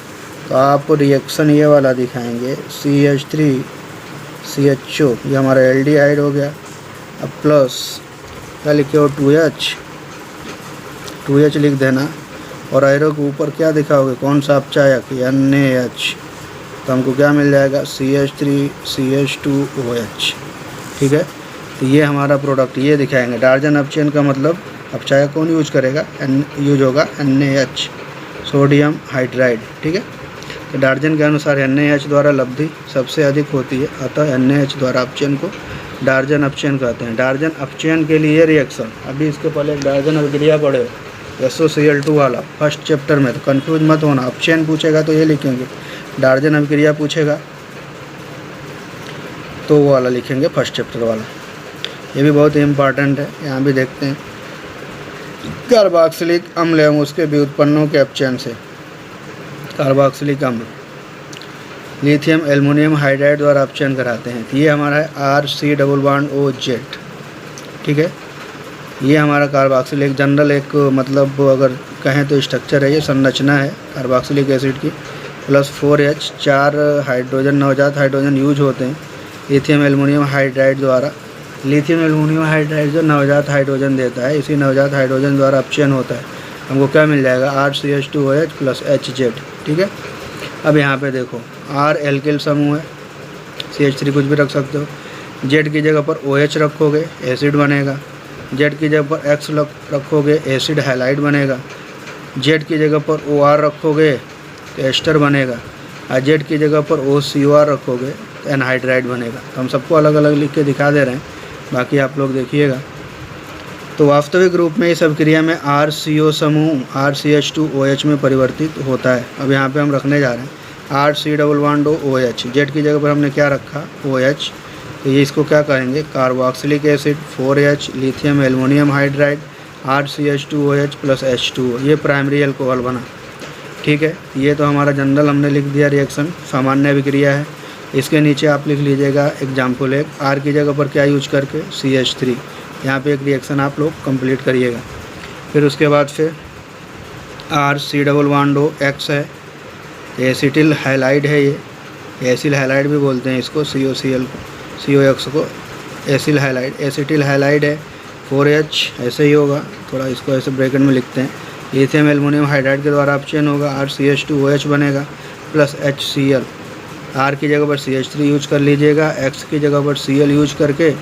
S1: तो आप रिएक्शन ये वाला दिखाएंगे, CH3 CHO, ये हमारा एल्डिहाइड हो गया। अब प्लस क्या लिखे हो, 2H लिख देना, और एरो के ऊपर क्या दिखाओगे, कौन सा अपचायक, NaH, तो हमको क्या मिल जाएगा, CH3 CH2OH। ठीक है। तो ये हमारा प्रोडक्ट ये दिखाएंगे। डार्जन अपचयन का मतलब अपचायक कौन यूज करेगा, यूज होगा NaH सोडियम हाइड्राइड। ठीक है। तो डार्जन के अनुसार NaH द्वारा लब्धि सबसे अधिक होती है, अतः NaH द्वारा अपचयन को डार्जन अपचयन कहते हैं। डार्जन अपचयन के लिए रिएक्शन, अभी इसके पहले एक डार्जन अभिक्रिया पढ़े SOCl2 वाला फर्स्ट चैप्टर में, तो कंफ्यूज मत होना। अपचयन पूछेगा तो ये लिखेंगे, डार्जन अभिक्रिया पूछेगा तो वो वाला लिखेंगे, फर्स्ट चैप्टर वाला। ये भी बहुत इम्पॉर्टेंट है। यहाँ भी देखते हैं, कार्बोक्सिलिक अम्ल एवं उसके व्युत्पन्नों के अपचयन से, कार्बोक्सिलिक अम्ल लिथियम एल्युमिनियम हाइड्राइड द्वारा अपचयन कराते हैं। तो ये हमारा है RC+OZ। ठीक है। ये हमारा कार्बोक्सिलिक जनरल एक मतलब अगर कहें तो स्ट्रक्चर है, ये संरचना है कार्बोक्सिलिक एसिड की, प्लस 4H, 4 हाइड्रोजन, नवजात हाइड्रोजन यूज होते हैं लिथियम एल्युमिनियम हाइड्राइड द्वारा। लिथियम एल्युमिनियम हाइड्राइड जो नवजात हाइड्रोजन देता है, इसी नवजात हाइड्रोजन द्वारा अपचयन होता है। हमको क्या मिल जाएगा, RCH2OH प्लस HZ। ठीक है। अब यहाँ पे देखो, R एल्किल समूह है, CH3 कुछ भी रख सकते हो। Z की जगह पर OH रखोगे, एसिड बनेगा। Z की जगह पर X रखोगे, एसिड हैलाइड बनेगा। Z की जगह पर OR रखोगे तो एस्टर बनेगा, और Z की जगह पर OCOR रखोगे तो एनहाइड्राइड बनेगा। तो हम सबको अलग अलग लिख के दिखा दे रहे हैं, बाकी आप लोग देखिएगा। तो वास्तविक रूप में इस अभिक्रिया में RCO समूह RCH2OH में परिवर्तित होता है। अब यहाँ पे हम रखने जा रहे हैं RC+OH। Z की जगह पर हमने क्या रखा, OH, तो ये इसको क्या करेंगे, carboxylic acid 4H lithium aluminium hydride RCH2OH plus H2O, ये प्राइमरी अल्कोहल बना। ठीक है। ये तो हमारा जनरल हमने लिख दिया, रिएक्शन सामान्य अभिक्रिया है। इसके नीचे आप लिख लीजिएगा एग्जाम्पल एक, R की जगह पर क्या यूज करके, CH3। यहाँ पे एक रिएक्शन आप लोग कंप्लीट करिएगा। फिर उसके बाद फिर RC+OX है, एसिटिल हैलाइड है, ये एसिल हैलाइड भी बोलते हैं इसको, COCl COX को एसिल हैलाइड, एसिटिल हैलाइड है। 4H ऐसे ही होगा, थोड़ा इसको ऐसे ब्रैकेट में लिखते हैं। लिथियम एल्युमिनियम हाइड्राइड के द्वारा अपचयन होगा, RCH2OH बनेगा प्लस HCl। R की जगह पर CH3 यूज कर लीजिएगा, X की जगह पर Cl यूज करके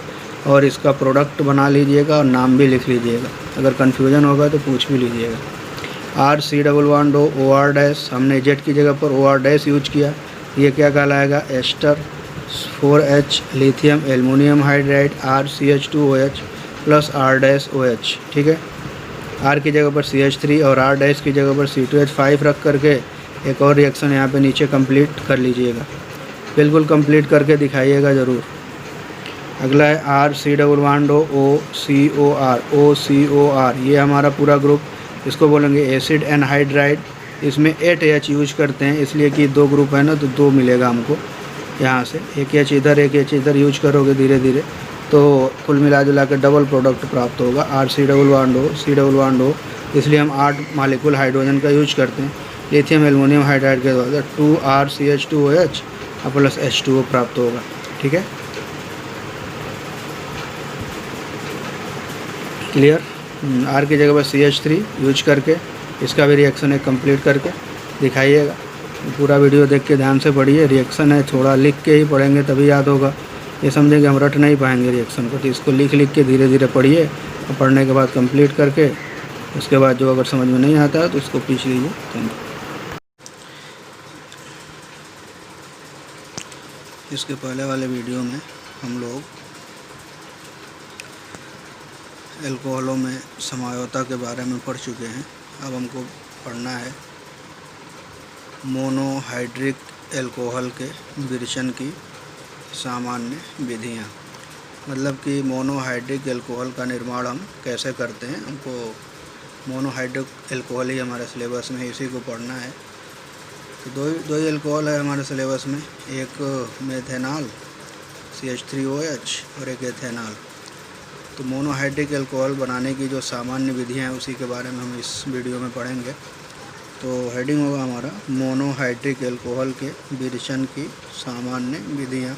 S1: और इसका प्रोडक्ट बना लीजिएगा और नाम भी लिख लीजिएगा। अगर कन्फ्यूजन होगा तो पूछ भी लीजिएगा। RC+OR-, हमने Z की जगह पर OR- यूज किया, ये क्या कहलाएगा, ester. 4H lithium aluminium hydride RCH2OH plus R-OH। ठीक है। R की जगह पर CH3 और R- की जगह पर C2H5 रख करके एक और रिएक्शन यहाँ पे नीचे कंप्लीट कर लीजिएगा, बिल्कुल कंप्लीट करके दिखाइएगा ज़रूर। अगला है RC+OCOR, ये हमारा पूरा ग्रुप, इसको बोलेंगे एसिड एनहाइड्राइड। इसमें 8H यूज करते हैं, इसलिए कि 2 ग्रुप है ना, तो 2 मिलेगा हमको यहाँ से, एक H इधर एक H इधर यूज करोगे धीरे धीरे, तो कुल मिला जुला के डबल प्रोडक्ट प्राप्त होगा RC+OC+O, इसलिए हम 8 मालिक्यूल हाइड्रोजन का यूज करते हैं। लिथियम एल्युमिनियम हाइड्राइड के द्वारा 2RCH2OH प्लस H2O प्राप्त होगा। ठीक है, क्लियर। R की जगह पर CH3 यूज करके इसका भी रिएक्शन है कंप्लीट करके दिखाइएगा। पूरा वीडियो देख के ध्यान से पढ़िए, रिएक्शन है थोड़ा लिख के ही पढ़ेंगे तभी याद होगा, ये समझें कि हम रट नहीं पाएंगे रिएक्शन को, तो इसको लिख के धीरे धीरे पढ़िए और पढ़ने के बाद कंप्लीट करके उसके बाद जो अगर समझ में नहीं आता है तो उसको पूछ लीजिए। Thank you. इसके पहले वाले वीडियो में हम लोग एल्कोहलों में समझौता के बारे में पढ़ चुके हैं। अब हमको पढ़ना है मोनोहाइड्रिक एल्कोहल के विरेचन की सामान्य विधियाँ। मतलब कि मोनोहाइड्रिक एल्कोहल का निर्माण हम कैसे करते हैं, हमको मोनोहाइड्रिक एल्कोहल ही हमारे सिलेबस में इसी को पढ़ना है। तो दो ही एल्कोहल है हमारे सिलेबस में, एक मेथेनॉल CH3OH और एक एथेनॉल। तो मोनोहाइड्रिक एल्कोहल बनाने की जो सामान्य विधियाँ हैं उसी के बारे में हम इस वीडियो में पढ़ेंगे। तो हेडिंग होगा हमारा मोनोहाइड्रिक एल्कोहल के विरेचन की सामान्य विधियाँ,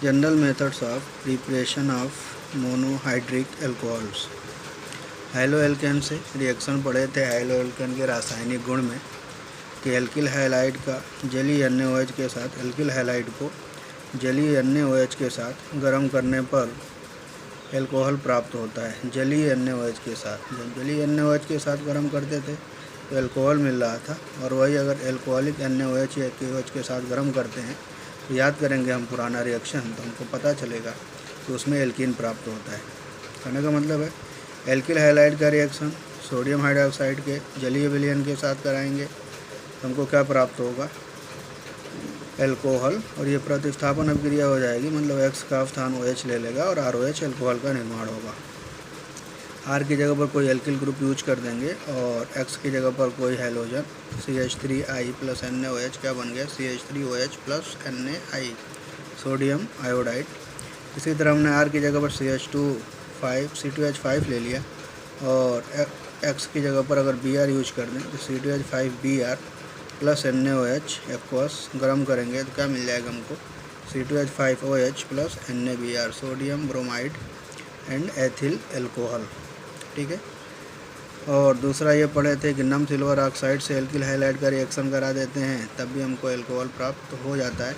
S1: general methods of preparation of monohydric alcohols. Haloalkane से रिएक्शन पढ़े थे, हैलोएल्केन के रासायनिक गुण में कि एल्किल हैलाइड का जलीय NaOH के साथ एल्किल हैलाइड को जलीय NaOH के साथ गर्म करने पर एल्कोहल प्राप्त होता है। जलीय NaOH के साथ, जब जलीय NaOH के साथ गर्म करते थे तो एल्कोहल मिल रहा था, और वही अगर एल्कोहलिक NaOH या KOH के साथ गर्म करते हैं तो याद करेंगे हम पुराना रिएक्शन, तो हमको पता चलेगा कि उसमें एल्कीन प्राप्त होता है। कहने का मतलब है एल्किल हैलाइड का रिएक्शन सोडियम हाइड्रोक्साइड के जलीय विलयन के साथ कराएंगे तो हमको क्या प्राप्त होगा, एल्कोहल, और ये प्रतिस्थापन अभिक्रिया हो जाएगी, मतलब X का स्थान OH ले लेगा और ROH एल्कोहल का निर्माण होगा। R की जगह पर कोई एल्किल ग्रुप यूज कर देंगे और X की जगह पर कोई हैलोजन CH3I प्लस NaOH क्या बन गया, CH3OH plus NaI, sodium iodide. इसी तरह हमने R की जगह पर C2H5 ले लिया और X की जगह पर अगर Br यूज कर दें तो C2H5Br प्लस NaOH एक्वस गर्म करेंगे तो क्या मिल जाएगा हमको, C2H5OH plus NaBr, sodium bromide and ethyl alcohol. ठीक है। और दूसरा ये पढ़े थे कि नम सिल्वर ऑक्साइड से एल्किल हैलाइड का रिएक्शन करा देते हैं तब भी हमको एल्कोहल प्राप्त हो जाता है।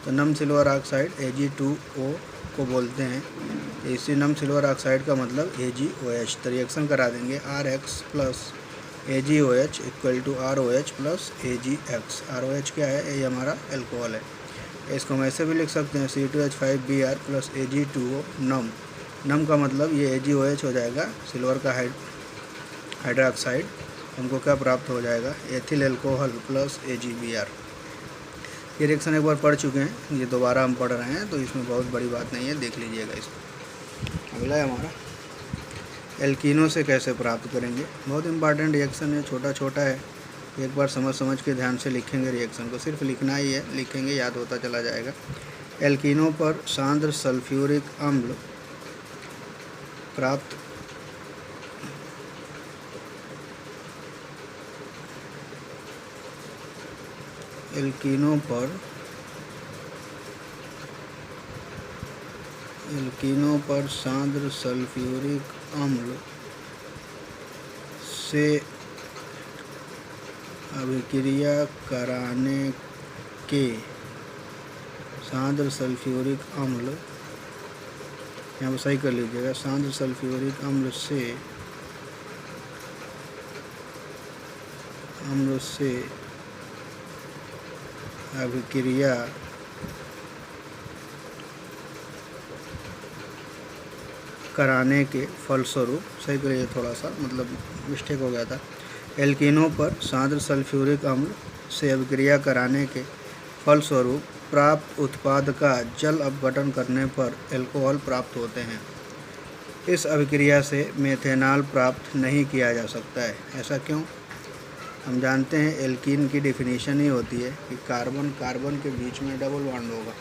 S1: तो नम सिल्वर ऑक्साइड Ag2O को बोलते हैं। इसी नम सिल्वर ऑक्साइड का मतलब AgOH। तो रिएक्शन करा देंगे RX plus AgOH equal to ROH plus AgX। ROH क्या है, ये हमारा एल्कोहल है। इसको हम ऐसे भी लिख सकते हैं C2H5Br प्लस Ag2O नम। नम का मतलब ये AgOH हो जाएगा, सिल्वर का हाइड्रोक्साइड, हमको क्या प्राप्त हो जाएगा, एथिल एल्कोहल प्लस AgBr। ये रिएक्शन एक बार पढ़ चुके हैं, ये दोबारा हम पढ़ रहे हैं तो इसमें बहुत बड़ी बात नहीं है, देख लीजिएगा इसको। अगला है हमारा एल्कीनों से कैसे प्राप्त करेंगे। बहुत इंपॉर्टेंट रिएक्शन है, छोटा छोटा है, एक बार समझ के ध्यान से लिखेंगे रिएक्शन को, सिर्फ लिखना ही है, लिखेंगे याद होता चला जाएगा। एल्कीनों पर सांद्र सल्फ्यूरिक अम्ल प्राप्त एल्कीनों पर सांद्र सल्फ्यूरिक अम्ल से अभिक्रिया कराने के सांद्र सल्फ्यूरिक अम्ल, यहाँ पर सही कर लीजिएगा, सांद्र सल्फ्यूरिक अम्ल से अभिक्रिया कराने के फलस्वरूप, सही करिए, थोड़ा सा मतलब मिस्टेक हो गया था। एल्कीनों पर सांद्र सल्फ्यूरिक अम्ल से अभिक्रिया कराने के फलस्वरूप प्राप्त उत्पाद का जल अपघटन करने पर एल्कोहल प्राप्त होते हैं। इस अभिक्रिया से मेथेनॉल प्राप्त नहीं किया जा सकता है। ऐसा क्यों? हम जानते हैं एल्कीन की डेफिनेशन ही होती है कि कार्बन कार्बन के बीच में डबल बॉन्ड होगा।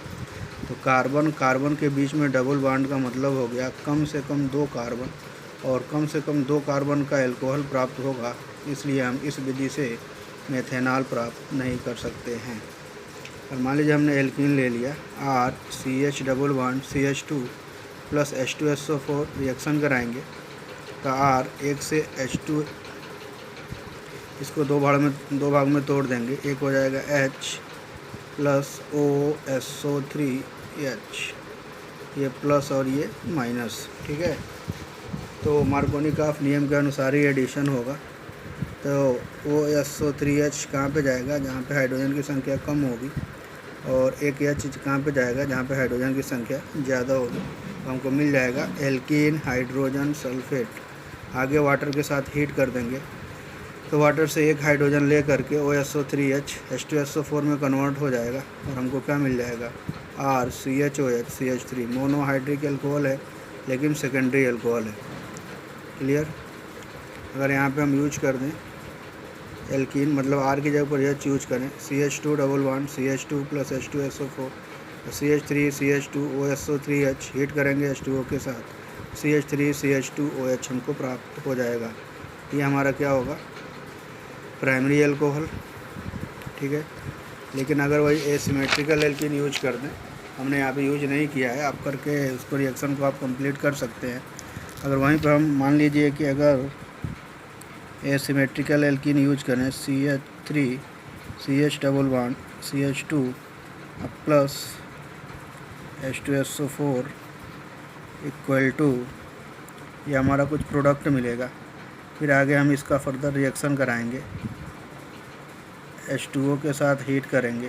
S1: तो कार्बन कार्बन के बीच में डबल बॉन्ड का मतलब हो गया कम से कम 2 कार्बन, और कम से कम 2 कार्बन का एल्कोहल प्राप्त होगा, इसलिए हम इस विधि से मेथेनॉल प्राप्त नहीं कर सकते हैं। और मान लीजिए हमने एल्कीन ले लिया, RCH double bond CH2 plus H2SO4 reaction कराएंगे तो R 1 से H2, इसको दो भाग में तोड़ देंगे, एक हो जाएगा H प्लस OSO3H, ये प्लस और ये माइनस। ठीक है। तो मार्कोनिकॉफ नियम के अनुसार ही एडिशन होगा। तो OSO3H कहाँ पे जाएगा, जहाँ पे हाइड्रोजन की संख्या कम होगी, और एक यह चीज़ कहाँ पे जाएगा जहाँ पे हाइड्रोजन की संख्या ज़्यादा होगी, तो हमको मिल जाएगा एल्कीन हाइड्रोजन सल्फेट। आगे वाटर के साथ हीट कर देंगे तो वाटर से एक हाइड्रोजन ले करके OSO3H H2SO4 में कन्वर्ट हो जाएगा और हमको क्या मिल जाएगा RCHOH CH3। मोनोहाइड्रिक एल्कोहल है लेकिन सेकेंडरी एल्कोहल है। क्लियर। अगर यहाँ पे हम यूज कर दें एल्कीन, मतलब R की जगह पर H यूज करें, CH2 double bond CH2 + H2SO4 CH3 CH2 OSO3H heat करेंगे H2O के साथ CH3 CH2OH हमको प्राप्त हो जाएगा। ये हमारा क्या होगा प्राइमरी एल्कोहल। ठीक है। लेकिन अगर वही एसिमेट्रिकल एल्कीन यूज कर दें, हमने यहाँ पे यूज नहीं किया है, आप करके उसको रिएक्शन को आप कंप्लीट कर सकते हैं। अगर वहीं पर हम मान लीजिए कि अगर एसिमेट्रिकल एल्कीन यूज करें CH3 CH double bond CH2 + H2SO4 equal to, ये हमारा कुछ प्रोडक्ट मिलेगा। फिर आगे हम इसका फर्दर रिएक्शन कराएंगे, H2O के साथ हीट करेंगे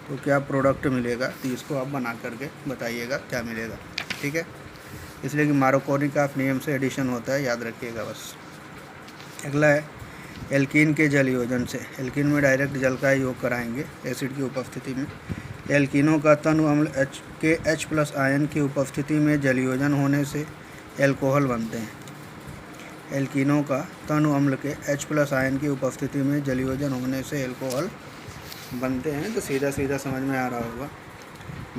S1: तो क्या प्रोडक्ट मिलेगा, तो इसको आप बना करके बताइएगा क्या मिलेगा। ठीक है। इसलिए कि मार्कोनी-काफ नियम से एडिशन होता है, याद रखिएगा बस। अगला है एल्कीन के जल योजन से। एल्कीन में डायरेक्ट जल का योग कराएंगे एसिड की उपस्थिति में। एल्कीनों का तनु अम्ल H+ आयन की उपस्थिति में जल योजन होने से एल्कोहल बनते हैं। एल्कीनों का तनु अम्ल के H+ आयन की उपस्थिति में जल योजन होने से एल्कोहल बनते हैं। तो सीधा सीधा समझ में आ रहा होगा।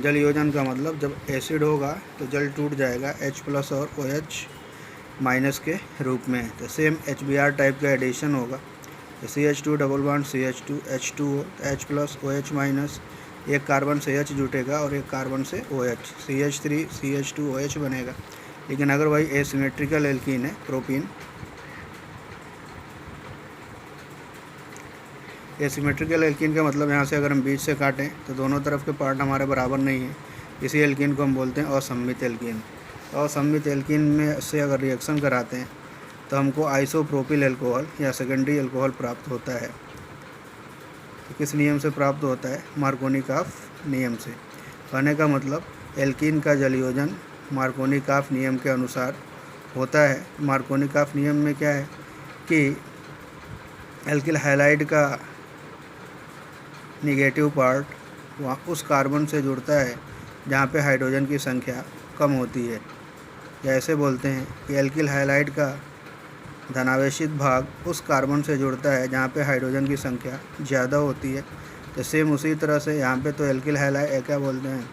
S1: जल योजन का मतलब जब एसिड होगा तो जल टूट जाएगा H+ और OH- के रूप में। तो सेम HBr टाइप का एडिशन होगा। तो CH2 double bond CH2 H2O H+ OH-, एक कार्बन से H जुटेगा और एक कार्बन से OH, CH3 CH2OH बनेगा। लेकिन अगर वही एसिमेट्रिकल एल्कीन है प्रोपीन, एसिमेट्रिकल एल्कीन का मतलब यहाँ से अगर हम बीच से काटें तो दोनों तरफ के पार्ट हमारे बराबर नहीं है। इसी एल्कीन को हम बोलते हैं असम्मित एल्कीन। असम्मित एल्कीन में से अगर रिएक्शन कराते हैं तो हमको आइसोप्रोपिल एल्कोहल या सेकेंडरी एल्कोहल प्राप्त होता है। तो किस नियम से प्राप्त होता है, मार्कोनी-काफ नियम से। कहने का मतलब एल्कीन का जल योजन मार्कोनी-काफ नियम के अनुसार होता है। मार्कोनी-काफ नियम में क्या है कि एल्किल हैलाइड का निगेटिव पार्ट वहाँ उस कार्बन से जुड़ता है जहाँ पे हाइड्रोजन की संख्या कम होती है। या ऐसे बोलते हैं कि एल्किल हैलाइड का धनावेशित भाग उस कार्बन से जुड़ता है जहाँ पे हाइड्रोजन की संख्या ज़्यादा होती है। तो सेम उसी तरह से यहाँ पे तो एल्किल हैलाइड क्या बोलते हैं,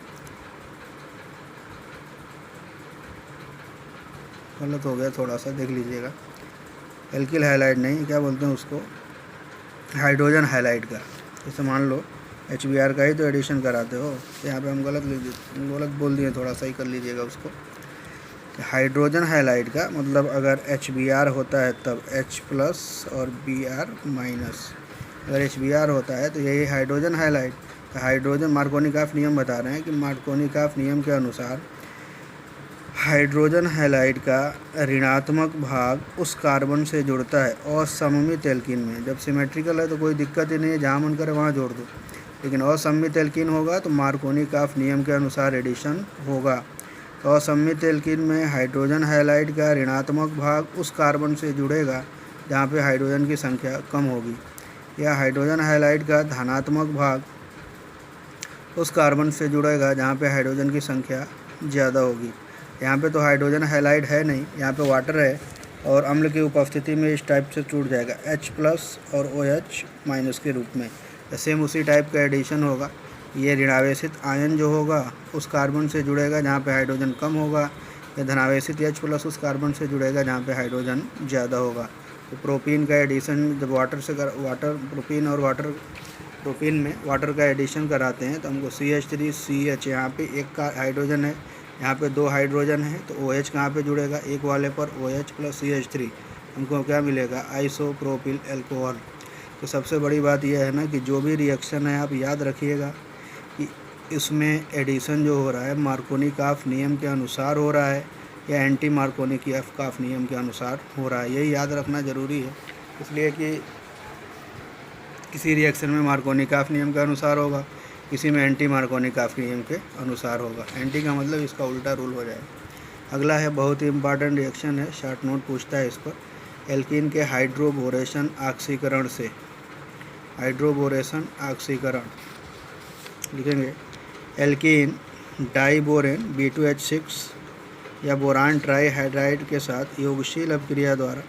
S1: गलत हो गया थोड़ा सा, देख लीजिएगा। एल्किल हैलाइड नहीं, क्या बोलते हैं उसको, हाइड्रोजन हैलाइड का। जैसे मान लो HBr का ही तो एडिशन कराते हो, तो यहाँ पे हम गलत बोल दिए, थोड़ा सा ही कर लीजिएगा उसको। हाइड्रोजन हैलाइड का मतलब अगर HBr होता है तब H+ और Br-। अगर HBr होता है तो यही हाइड्रोजन हैलाइड। तो हाइड्रोजन मार्कोनी-काफ नियम बता रहे हैं कि मार्कोनी-काफ नियम के अनुसार हाइड्रोजन हैलाइड का ऋणात्मक भाग उस कार्बन से जुड़ता है असममित एल्कीन में। जब सिमेट्रिकल है तो कोई दिक्कत ही नहीं है, जहाँ मन करे वहाँ जोड़ दो। लेकिन असममित एल्कीन होगा तो मार्कोनी-काफ नियम के अनुसार एडिशन होगा। तो असममित एल्कीन में हाइड्रोजन हैलाइड का ऋणात्मक भाग उस कार्बन से जुड़ेगा जहाँ पे हाइड्रोजन की संख्या कम होगी, या हाइड्रोजन हैलाइड का धनात्मक भाग उस कार्बन से जुड़ेगा जहाँ पे हाइड्रोजन की संख्या ज़्यादा होगी। यहाँ पे तो हाइड्रोजन हैलाइड है नहीं, यहाँ पे वाटर है और अम्ल की उपस्थिति में इस टाइप से टूट जाएगा H+ और OH- के रूप में। सेम उसी टाइप का एडिशन होगा। ये ऋणावेशित आयन जो होगा उस कार्बन से जुड़ेगा जहाँ पे हाइड्रोजन कम होगा, या धनावेशित H+ उस कार्बन से जुड़ेगा जहाँ पे हाइड्रोजन ज़्यादा होगा। तो प्रोपीन का एडिशन जब प्रोपीन और प्रोपीन में वाटर का एडिशन कराते हैं तो हमको CH3 CH, यहाँ पे एक का हाइड्रोजन है, यहाँ पे 2 हाइड्रोजन है, तो OH कहाँ पे जुड़ेगा, एक वाले पर OH + CH3, हमको क्या मिलेगा, आइसोप्रोपिल एल्कोहल। तो सबसे बड़ी बात यह है ना कि जो भी रिएक्शन है आप याद रखिएगा कि इसमें एडिशन जो हो रहा है मार्कोनी-काफ नियम के अनुसार हो रहा है या एंटी मार्कोनी-काफ नियम के अनुसार हो रहा है, यही याद रखना ज़रूरी है। इसलिए कि किसी रिएक्शन में मार्कोनी-काफ नियम के अनुसार होगा, किसी में एंटी मार्कोनिकॉफ के नियम के अनुसार होगा। एंटी का मतलब इसका उल्टा रूल हो जाएगा। अगला है बहुत ही इंपॉर्टेंट रिएक्शन है, शॉर्ट नोट पूछता है इस पर। एल्कीन के हाइड्रोबोरेशन ऑक्सीकरण से, हाइड्रोबोरेशन ऑक्सीकरण लिखेंगे एल्कीन डाइबोरेन B2H6 या बोरान ट्राईहाइड्राइड के साथ योगशील अभिक्रिया द्वारा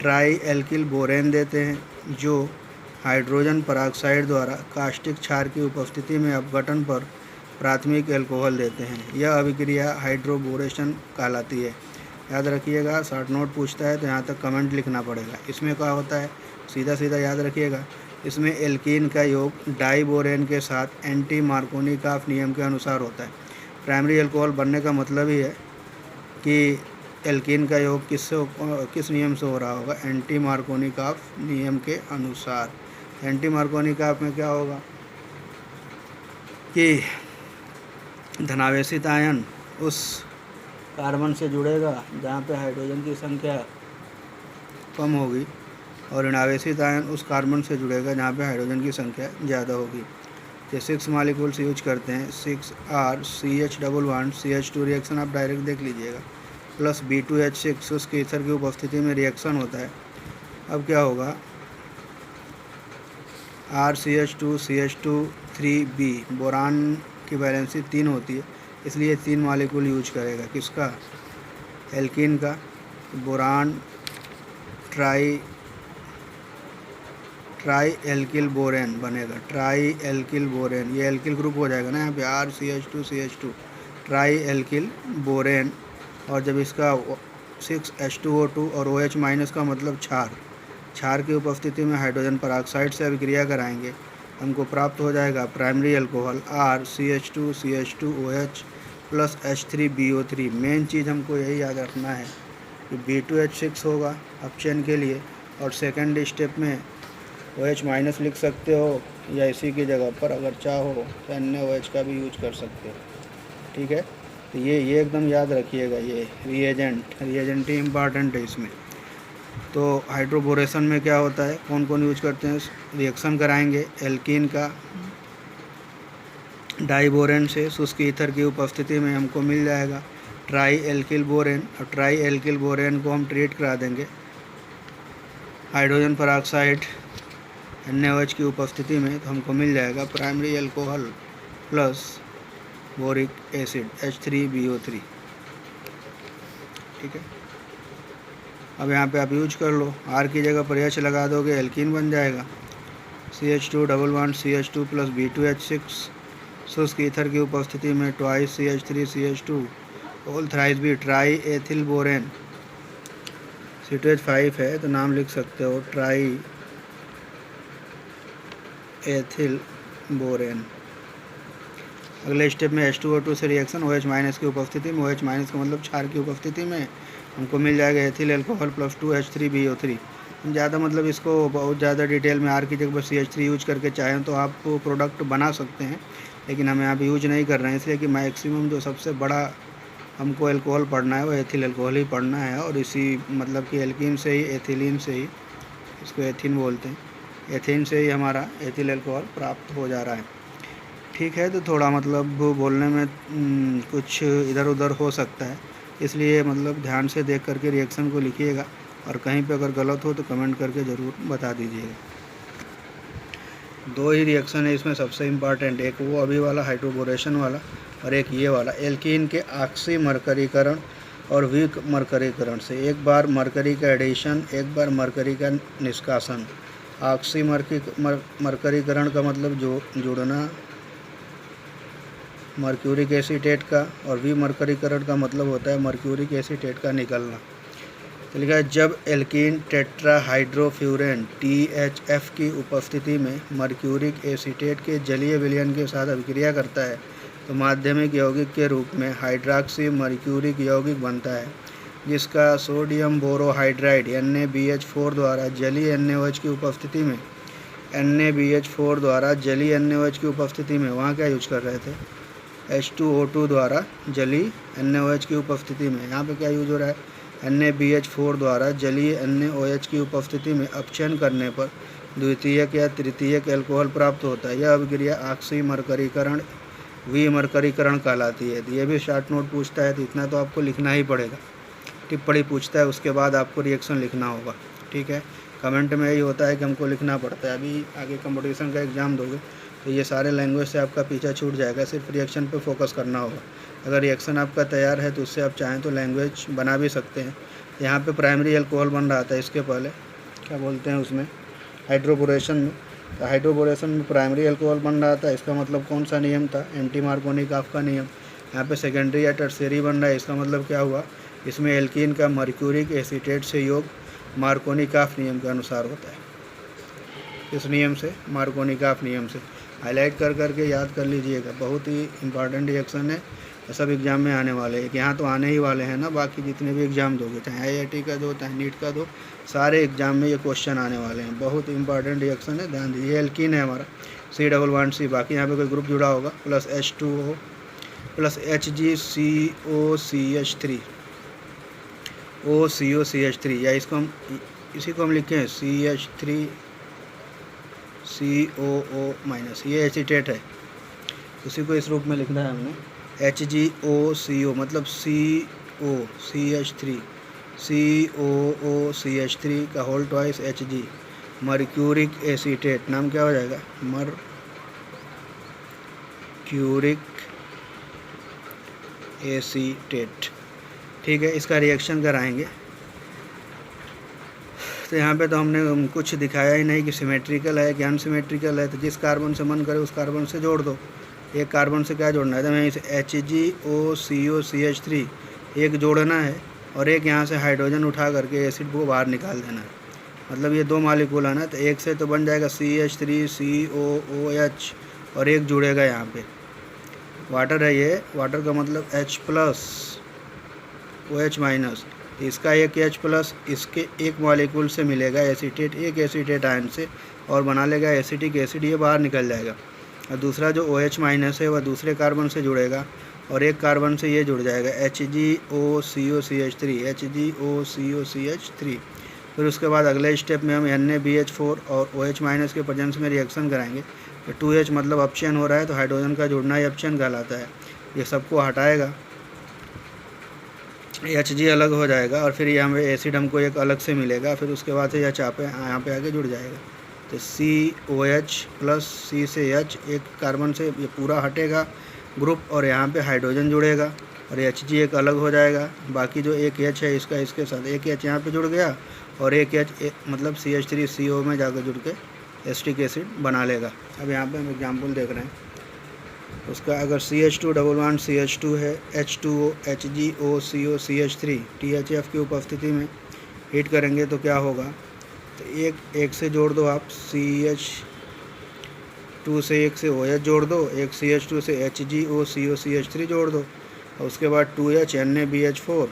S1: ट्राई एल्किल बोरेन देते हैं, जो हाइड्रोजन पराऑक्साइड द्वारा कास्टिक क्षार की उपस्थिति में अपघटन पर प्राथमिक एल्कोहल देते हैं। यह अभिक्रिया हाइड्रोबोरेशन कहलाती है। याद रखिएगा, शॉर्ट नोट पूछता है तो यहाँ तक कमेंट लिखना पड़ेगा। इसमें क्या होता है, सीधा सीधा याद रखिएगा, इसमें एल्कीन का योग डाइबोरेन के साथ एंटी मार्कोनिकॉफ नियम के अनुसार होता है। प्राइमरी एल्कोहल बनने का मतलब ही है कि एल्कीन का योग किस नियम से हो रहा होगा, एंटी मार्कोनिकॉफ नियम के अनुसार। एंटी मार्कोनिकॉफ में क्या होगा कि धनावेशित आयन उस कार्बन से जुड़ेगा जहाँ पे हाइड्रोजन की संख्या कम होगी, और ऋणावेशित आयन उस कार्बन से जुड़ेगा जहाँ पे हाइड्रोजन की संख्या ज़्यादा होगी। तो 6 मॉलिक्यूल्स यूज करते हैं, 6R CH2 रिएक्शन आप डायरेक्ट देख लीजिएगा, प्लस B2H6 उसके ईथर की उपस्थिति में रिएक्शन होता है। अब क्या होगा, RCH2CH2 3B, बोरान की वैलेंसी 3 होती है, इसलिए 3 मॉलिक्यूल यूज करेगा। किसका, एल्कीन का। बोरान ट्राई एल्किल बोरेन बनेगा, ट्राई एल्किल बोरेन, ये एल्किल ग्रुप हो जाएगा ना यहाँ पे, RCH2CH2 ट्राई एल्किल बोरेन। और जब इसका 6H2O2 और OH माइनस का मतलब क्षार की उपस्थिति में हाइड्रोजन पराऑक्साइड से अभिक्रिया कराएंगे, हमको प्राप्त हो जाएगा primary alcohol RCH2CH2OH plus H3BO3। Main चीज़ हमको यही याद रखना है कि B2H6 होगा अपचयन के लिए, और सेकेंड स्टेप में OH माइनस लिख सकते हो, या इसी की जगह पर अगर चाहो तो NaOH का भी यूज कर सकते हो। ठीक है, तो ये एकदम याद रखिएगा, ये रिएजेंट ही इम्पॉर्टेंट है इसमें। तो हाइड्रोबोरेशन में क्या होता है, कौन कौन यूज करते हैं, रिएक्शन कराएंगे एल्कीन का डाइबोरेन से, शुष्क ईथर की उपस्थिति में हमको मिल जाएगा ट्राई एल्किल बोरेन। और ट्राई एल्किल बोरेन को हम ट्रीट करा देंगे हाइड्रोजन पराऑक्साइड NaOH की उपस्थिति में, तो हमको मिल जाएगा primary alcohol plus boric acid H3BO3। ठीक है, अब यहाँ पे आप यूज कर लो, R की जगह पर H लगा दोगे, एल्कीन बन जाएगा CH2 CH2 प्लस B2H6, शुष्क ईथर की उपस्थिति में ट्वाइस CH3CH2 होल थ्राइस भी ट्राई एथिल बोरेन। C2H5 है तो नाम लिख सकते हो ट्राई एथिल बोरेन। अगले स्टेप में H2O2 से रिएक्शन OH माइनस की उपस्थिति में, OH माइनस का मतलब क्षार की उपस्थिति में, हमको मिल जाएगा एथिल अल्कोहल प्लस 2H3BO3। ज़्यादा मतलब इसको बहुत ज़्यादा डिटेल में R की जगह पर CH3 यूज करके चाहें तो आप प्रोडक्ट बना सकते हैं, लेकिन हम यहाँ पे यूज नहीं कर रहे हैं, इसलिए कि मैक्सिमम जो सबसे बड़ा हमको अल्कोहल पढ़ना है वो एथिल अल्कोहल ही पढ़ना है। और इसी मतलब कि एल्कीन से ही, एथिलीन से ही, इसको एथिन बोलते हैं, एथिन से ही हमारा एथिल अल्कोहल प्राप्त हो जा रहा है। ठीक है, तो थोड़ा मतलब बोलने में कुछ इधर उधर हो सकता है, इसलिए मतलब ध्यान से देख करके रिएक्शन को लिखिएगा, और कहीं पे अगर गलत हो तो कमेंट करके ज़रूर बता दीजिएगा। 2 ही रिएक्शन है इसमें सबसे इम्पॉर्टेंट, एक वो अभी वाला हाइड्रोबोरेशन वाला, और एक ये वाला एल्कीन के ऑक्सी मरकरीकरण और वीक मरकरीकरण से। एक बार मरकरी का एडिशन, एक बार मरकरी का निष्कासन। ऑक्सी मरकरीकरण का मतलब जुड़ना मर्क्यूरिक एसीटेट का, और विमर्करीकरण का मतलब होता है मर्क्यूरिक एसीटेट का निकलना। तो लिखा है जब एल्कीन टेट्राहाइड्रोफ्यूरेन THF की उपस्थिति में मर्क्यूरिक एसीटेट के जलीय विलयन के साथ अभिक्रिया करता है तो माध्यमिक यौगिक के रूप में हाइड्रॉक्सी मर्क्यूरिक यौगिक बनता है, जिसका सोडियम बोरोहाइड्राइड NaBH4 द्वारा जलीय NaOH की उपस्थिति में, NaBH4 द्वारा जलीय NaOH की उपस्थिति में, वहाँ क्या यूज कर रहे थे, H2O2 द्वारा जलीय NaOH की उपस्थिति में, यहाँ पे क्या यूज हो रहा है, NaBH4 द्वारा जलीय NaOH की उपस्थिति में अपचयन करने पर द्वितीयक या तृतीयक एल्कोहल प्राप्त होता है। यह अभिक्रिया ऑक्सीमरकरीकरण विमरकरीकरण कहलाती है। तो ये भी शॉर्ट नोट पूछता है, तो इतना तो आपको लिखना ही पड़ेगा। टिप्पणी पूछता है, उसके बाद आपको रिएक्शन लिखना होगा, ठीक है। कमेंट में यही होता है कि हमको लिखना पड़ता है। अभी आगे कंपटीशन का एग्ज़ाम दोगे तो ये सारे लैंग्वेज से आपका पीछा छूट जाएगा, सिर्फ रिएक्शन पे फोकस करना होगा। अगर रिएक्शन आपका तैयार है तो उससे आप चाहें तो लैंग्वेज बना भी सकते हैं। यहाँ पे प्राइमरी अल्कोहल बन रहा था, इसके पहले क्या बोलते हैं उसमें हाइड्रोबोरेशन में। तो हाइड्रोबोरेशन में प्राइमरी अल्कोहल बन रहा था, इसका मतलब कौन सा नियम था, एंटी मार्कोनिकॉफ का नियम। यहाँ पे सेकेंडरी या टर्शियरी बन रहा है, इसका मतलब क्या हुआ, इसमें एल्कीन का मर्क्यूरिक एसीटेट से योग मार्कोनिकॉफ नियम के अनुसार होता है। इस नियम से, मार्कोनिकॉफ नियम से हाईलाइट कर करके याद कर लीजिएगा। बहुत ही इंपॉर्टेंट रिएक्शन है, सब एग्ज़ाम में आने वाले हैं। यहाँ तो आने ही वाले हैं ना, बाकी जितने भी एग्ज़ाम दोगे, चाहे IIT का दो चाहे नीट का दो, सारे एग्ज़ाम में ये क्वेश्चन आने वाले हैं। बहुत इंपॉर्टेंट रिएक्शन है, ध्यान दीजिए। एल्कीन है हमारा C++C, बाकी यहाँ पे कोई ग्रुप जुड़ा होगा, plus H2O plus HgCOCH3 OCOCH3, या इसको हम इसी को हम लिखे हैं CH3COO-, ये एसीटेट है, उसी को इस रूप में लिखना है हमने। HgOCO मतलब COCH3 COOCH3 का whole twice Hg, mercuric acetate, नाम क्या हो जाएगा, मर्क्यूरिक एसीटेट, ठीक है। इसका रिएक्शन कराएंगे। तो यहाँ पे तो हमने कुछ दिखाया ही नहीं कि सिमेट्रिकल है कि अनसिमेट्रिकल है। तो जिस कार्बन से मन करे उस कार्बन से जोड़ दो। एक कार्बन से क्या जोड़ना है, तो हमें इसे HgOCOCH3 एक जोड़ना है, और एक यहाँ से हाइड्रोजन उठा करके एसिड को बाहर निकाल देना है। मतलब ये दो मालिक्यूल है ना, तो एक से तो बन जाएगा CH3COOH, और एक जुड़ेगा यहाँ पे, वाटर है ये, वाटर का मतलब H+OH-, इसका एक H+, इसके एक मॉलिक्यूल से मिलेगा एसीटेट, एक एसीटेट आयन से, और बना लेगा एसिटिक एसिड, ये बाहर निकल जाएगा। और दूसरा जो OH- है वह दूसरे कार्बन से जुड़ेगा, और एक कार्बन से ये जुड़ जाएगा HgOCOCH3 HgOCOCH3। फिर उसके बाद अगले स्टेप में हम NaBH4 और OH- के प्रेजेंस में रिएक्शन कराएंगे। तो 2H मतलब अपचयन हो रहा है, तो हाइड्रोजन का जुड़ना ही अपचयन कहलाता है। ये सबको हटाएगा, Hg अलग हो जाएगा, और फिर यहाँ पे एसिड हमको एक अलग से मिलेगा। फिर उसके बाद से यह यहाँ पे आके जुड़ जाएगा। तो COH प्लस C से H, एक कार्बन से ये पूरा हटेगा ग्रुप, और यहाँ पे हाइड्रोजन जुड़ेगा, और Hg एक अलग हो जाएगा। बाकी जो एक H है इसका इसके साथ एक H यहाँ पे जुड़ गया, और एक H मतलब CH3CO में जाकर जुड़ के एसिटिक एसिड बना लेगा। अब यहाँ पे हम एग्जाम्पल देख रहे हैं उसका। अगर CH2 है, H2O HgOCOCH3 THF की उपस्थिति में हीट करेंगे तो क्या होगा, तो एक से जोड़ दो आप, CH2 से एक से OH जोड़ दो, एक CH2 से HgOCOCH3 जोड़ दो, और उसके बाद 2H NaBH4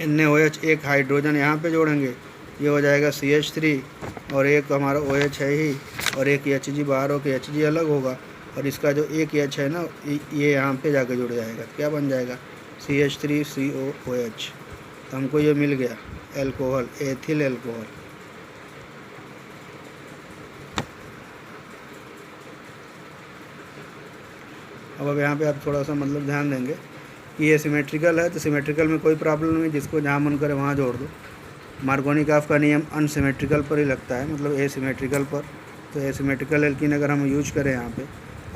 S1: NaOH, एक हाइड्रोजन यहाँ पे जोड़ेंगे, ये हो जाएगा CH3, और एक हमारा OH है ही, और एक Hg बाहर होकर Hg अलग होगा, और इसका जो एक H है ना, ये यहाँ पे जाकर जुड़ जाएगा, क्या बन जाएगा CH3COOH। तो हमको ये मिल गया एल्कोहल, एथिल एल्कोहल। अब यहाँ पे आप थोड़ा सा मतलब ध्यान देंगे कि ये सिमेट्रिकल है, तो सिमेट्रिकल में कोई प्रॉब्लम नहीं, जिसको जहाँ मन करे वहाँ जोड़ दो। मार्कोनिकॉफ का नियम अनसिमेट्रिकल पर ही लगता है, मतलब एसिमेट्रिकल पर। तो एसिमेट्रिकल एल्कीन अगर हम यूज करें यहाँ पे,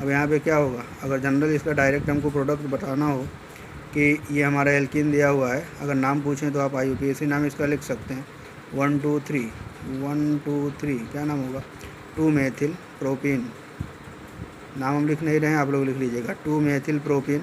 S1: अब यहाँ पे क्या होगा, अगर जनरल इसका डायरेक्ट हमको प्रोडक्ट बताना हो कि ये हमारा एल्कीन दिया हुआ है, अगर नाम पूछें तो आप IUPAC नाम इसका लिख सकते हैं। 1 2 3 क्या नाम होगा, 2 मेथिल प्रोपीन, नाम हम लिख नहीं रहे हैं, आप लोग लिख लीजिएगा। 2 मेथिल प्रोपीन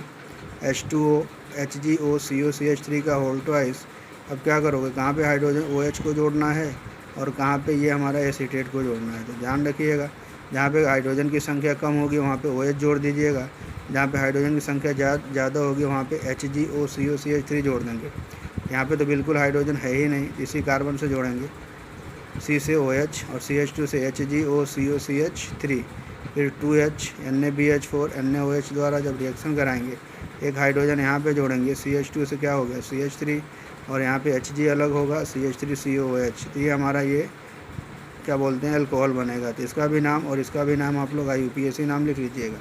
S1: H2O HgOCOCH3 का होल ट्वाइस। अब क्या करोगे, कहाँ पे हाइड्रोजन OH को जोड़ना है, और कहाँ पे ये हमारा एसीटेट को जोड़ना है। तो ध्यान रखिएगा, जहाँ पे हाइड्रोजन की संख्या कम होगी वहाँ पे OH जोड़ दीजिएगा, जहाँ पे हाइड्रोजन की संख्या ज़्यादा होगी वहाँ पे HgOCOCH3 जोड़ देंगे। यहाँ पे तो बिल्कुल हाइड्रोजन है ही नहीं, इसी कार्बन से जोड़ेंगे, C से OH और CH2 से HgOCOCH3। फिर 2H NaBH4 NaOH द्वारा जब रिएक्शन कराएंगे, एक हाइड्रोजन यहाँ पे जोड़ेंगे, CH2 से क्या हो गया CH3, और यहाँ पे Hg अलग होगा CH3COOH। तो ये हमारा ये क्या बोलते हैं, अल्कोहल बनेगा। तो इसका भी नाम और इसका भी नाम आप लोग IUPAC नाम लिख लीजिएगा।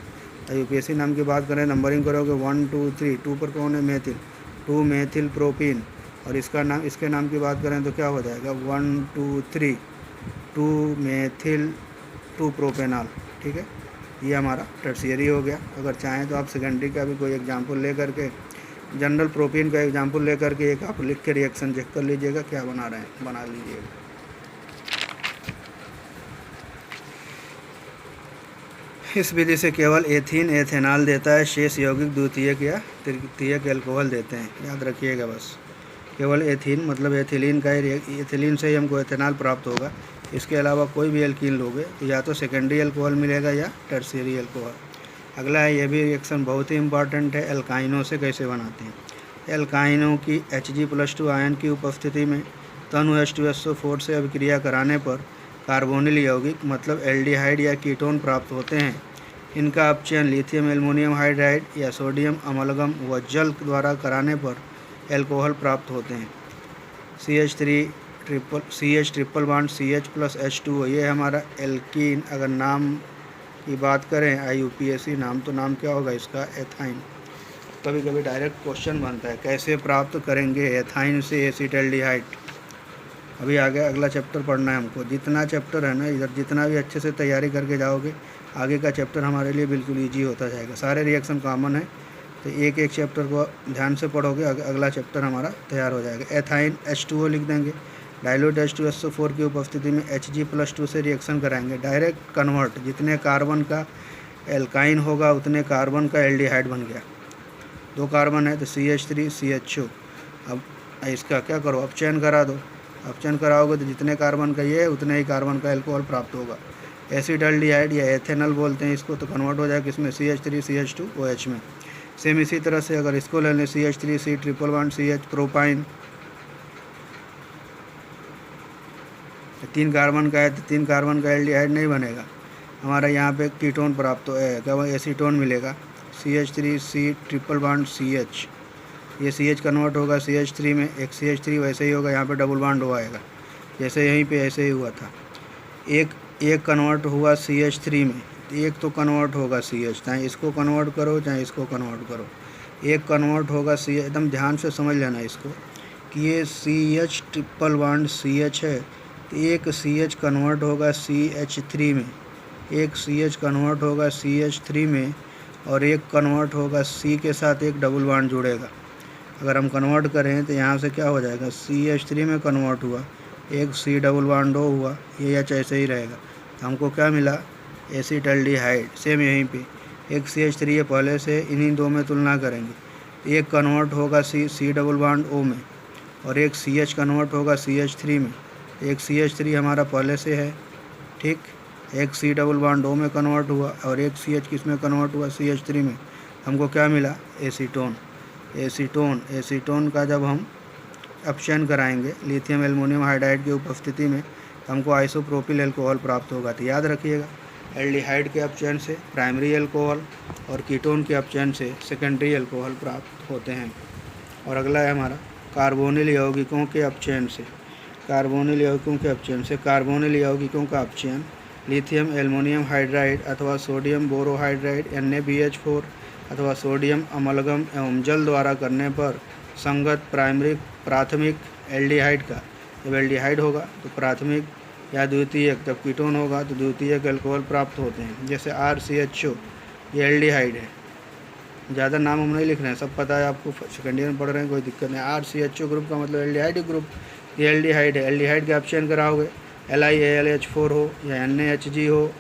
S1: IUPAC नाम की बात करें, नंबरिंग करोगे 1 2 3, 2 पर कौन है, मेथिल, 2 मेथिल प्रोपीन। और इसका नाम, इसके नाम की बात करें तो क्या हो जाएगा, 1 2 3, 2 मेथिल 2 प्रोपेनॉल। ठीक है, ये हमारा टर्शियरी हो गया। अगर चाहें तो आप सेकेंडरी का भी कोई एग्जाम्पल ले करके, जनरल प्रोपीन का एग्जाम्पल ले करके एक आप लिख के रिएक्शन चेक कर लीजिएगा क्या बना रहे हैं, बना लीजिएगा। इस विधि से केवल एथीन एथेनॉल देता है, शेष यौगिक द्वितीयक या तृतीयक एल्कोहल देते हैं, याद रखिएगा। बस केवल एथीन मतलब एथिलीन का ही, एथिलीन से ही हमको एथेनॉल प्राप्त होगा। इसके अलावा कोई भी एल्कीन लोगे तो या तो सेकेंडरी अल्कोहल मिलेगा या टर्शियरी अल्कोहल। अगला है, ये भी रिएक्शन बहुत ही इंपॉर्टेंट है, एल्काइनों से कैसे बनाते हैं। एल्काइनों की Hg+2 आयन की उपस्थिति में तनु H2SO4 से अभिक्रिया कराने पर कार्बोनिल यौगिक मतलब एल्डिहाइड या कीटोन प्राप्त होते हैं। इनका अपचयन लिथियम एल्युमिनियम हाइड्राइड या सोडियम अमलगम व जल द्वारा कराने पर एल्कोहल प्राप्त होते हैं। CH ट्रिपल बॉन्ड CH+H2O, ये हमारा एल्कीन। अगर नाम की बात करें IUPAC नाम, तो नाम क्या होगा इसका, एथाइन। कभी कभी डायरेक्ट क्वेश्चन बनता है कैसे प्राप्त करेंगे एथाइन से एसिटाल्डिहाइड। अभी आगे अगला चैप्टर पढ़ना है हमको। जितना चैप्टर है ना इधर, जितना भी अच्छे से तैयारी करके जाओगे, आगे का चैप्टर हमारे लिए बिल्कुल ईजी होता जाएगा। सारे रिएक्शन कॉमन है, तो एक एक चैप्टर को ध्यान से पढ़ोगे, अगला चैप्टर हमारा तैयार हो जाएगा। एथाइन H2O लिख देंगे, डाइल्यूट H2SO4 की उपस्थिति में Hg+2 से रिएक्शन कराएंगे, डायरेक्ट कन्वर्ट। जितने कार्बन का एल्काइन होगा उतने कार्बन का एल्डिहाइड बन गया। 2 कार्बन है तो CH3 CHO। अब इसका क्या करो, अपचयन करा दो। अपचयन कराओगे तो जितने कार्बन का ये है उतने ही कार्बन का एल्कोहल प्राप्त होगा। एसिटाल्डिहाइड या एथेनॉल बोलते हैं इसको, तो कन्वर्ट हो जाएगा किसमें, CH3 CH2OH में। सेम इसी तरह से अगर इसको ले लें CH3C triple bond CH propyne, 3 carbon का है तो 3 कार्बन का एल्डिहाइड नहीं बनेगा, हमारा यहाँ पे कीटोन प्राप्त होगा, वह एसीटोन मिलेगा। CH3C ट्रिपल बॉन्ड CH, ये CH कन्वर्ट होगा CH3 में, एक CH3 वैसे ही होगा, यहाँ पे डबल बॉन्ड हो आएगा, जैसे यहीं पे ऐसे ही हुआ था। एक कन्वर्ट हुआ CH3 में, एक तो कन्वर्ट होगा CH, चाहे इसको कन्वर्ट करो चाहे इसको कन्वर्ट करो, एक कन्वर्ट होगा CH। एकदम ध्यान से समझ लेना इसको कि ये CH ट्रिपल बॉन्ड CH है, तो एक CH कन्वर्ट होगा CH3 में, एक CH कन्वर्ट होगा CH3 में, और एक कन्वर्ट होगा C के साथ एक डबल बॉन्ड जुड़ेगा। अगर हम कन्वर्ट करें तो यहाँ से क्या हो जाएगा, CH3 में कन्वर्ट हुआ, एक C डबल बॉन्ड O हुआ, ये एच ऐसे ही रहेगा, तो हमको क्या मिला, एसिटाल्डिहाइड। सेम यहीं पे एक CH3 है पहले से, इन्हीं 2 में तुलना करेंगे, एक कन्वर्ट होगा C डबल बॉन्ड O में, और एक CH कन्वर्ट होगा CH3 में। एक CH3 हमारा पहले से है, ठीक, एक C डबल बॉन्ड O में कन्वर्ट हुआ, और एक CH किस में कन्वर्ट हुआ, CH3 में। हमको क्या मिला, एसीटोन। एसीटोन का जब हम अपचयन कराएंगे लिथियम एल्युमिनियम हाइड्राइड की उपस्थिति में, तो हमको आइसोप्रोपिल एल्कोहल प्राप्त होगा। तो याद रखिएगा, एल्डिहाइड के अपचयन से प्राइमरी एल्कोहल और कीटोन के अपचयन से सेकेंडरी एल्कोहल प्राप्त होते हैं। और अगला है हमारा कार्बोनिल यौगिकों के अपचयन से। कार्बोनिल यौगिकों के अपचयन से, कार्बोनिल यौगिकों का अपचयन लिथियम एल्युमिनियम हाइड्राइड अथवा सोडियम बोरोहाइड्राइड NaBH4 अथवा सोडियम अमलगम एवं जल द्वारा करने पर संगत प्राथमिक एल्डिहाइड का, जब एल्डिहाइड होगा तो प्राथमिक या द्वितीयक, जब कीटोन होगा तो द्वितीयक एल्कोहल प्राप्त होते हैं। जैसे RCHO, ये एल्डिहाइड है, ज़्यादा नाम हम नहीं लिख रहे हैं, सब पता है आपको, सेकेंड ईयर में पढ़ रहे हैं, कोई दिक्कत नहीं। RCHO ग्रुप का मतलब एल्डिहाइड ग्रुप, ये एल्डिहाइड है। एल्डिहाइड का अपचयन कराओगे LiAlH4 हो या NaHG हो,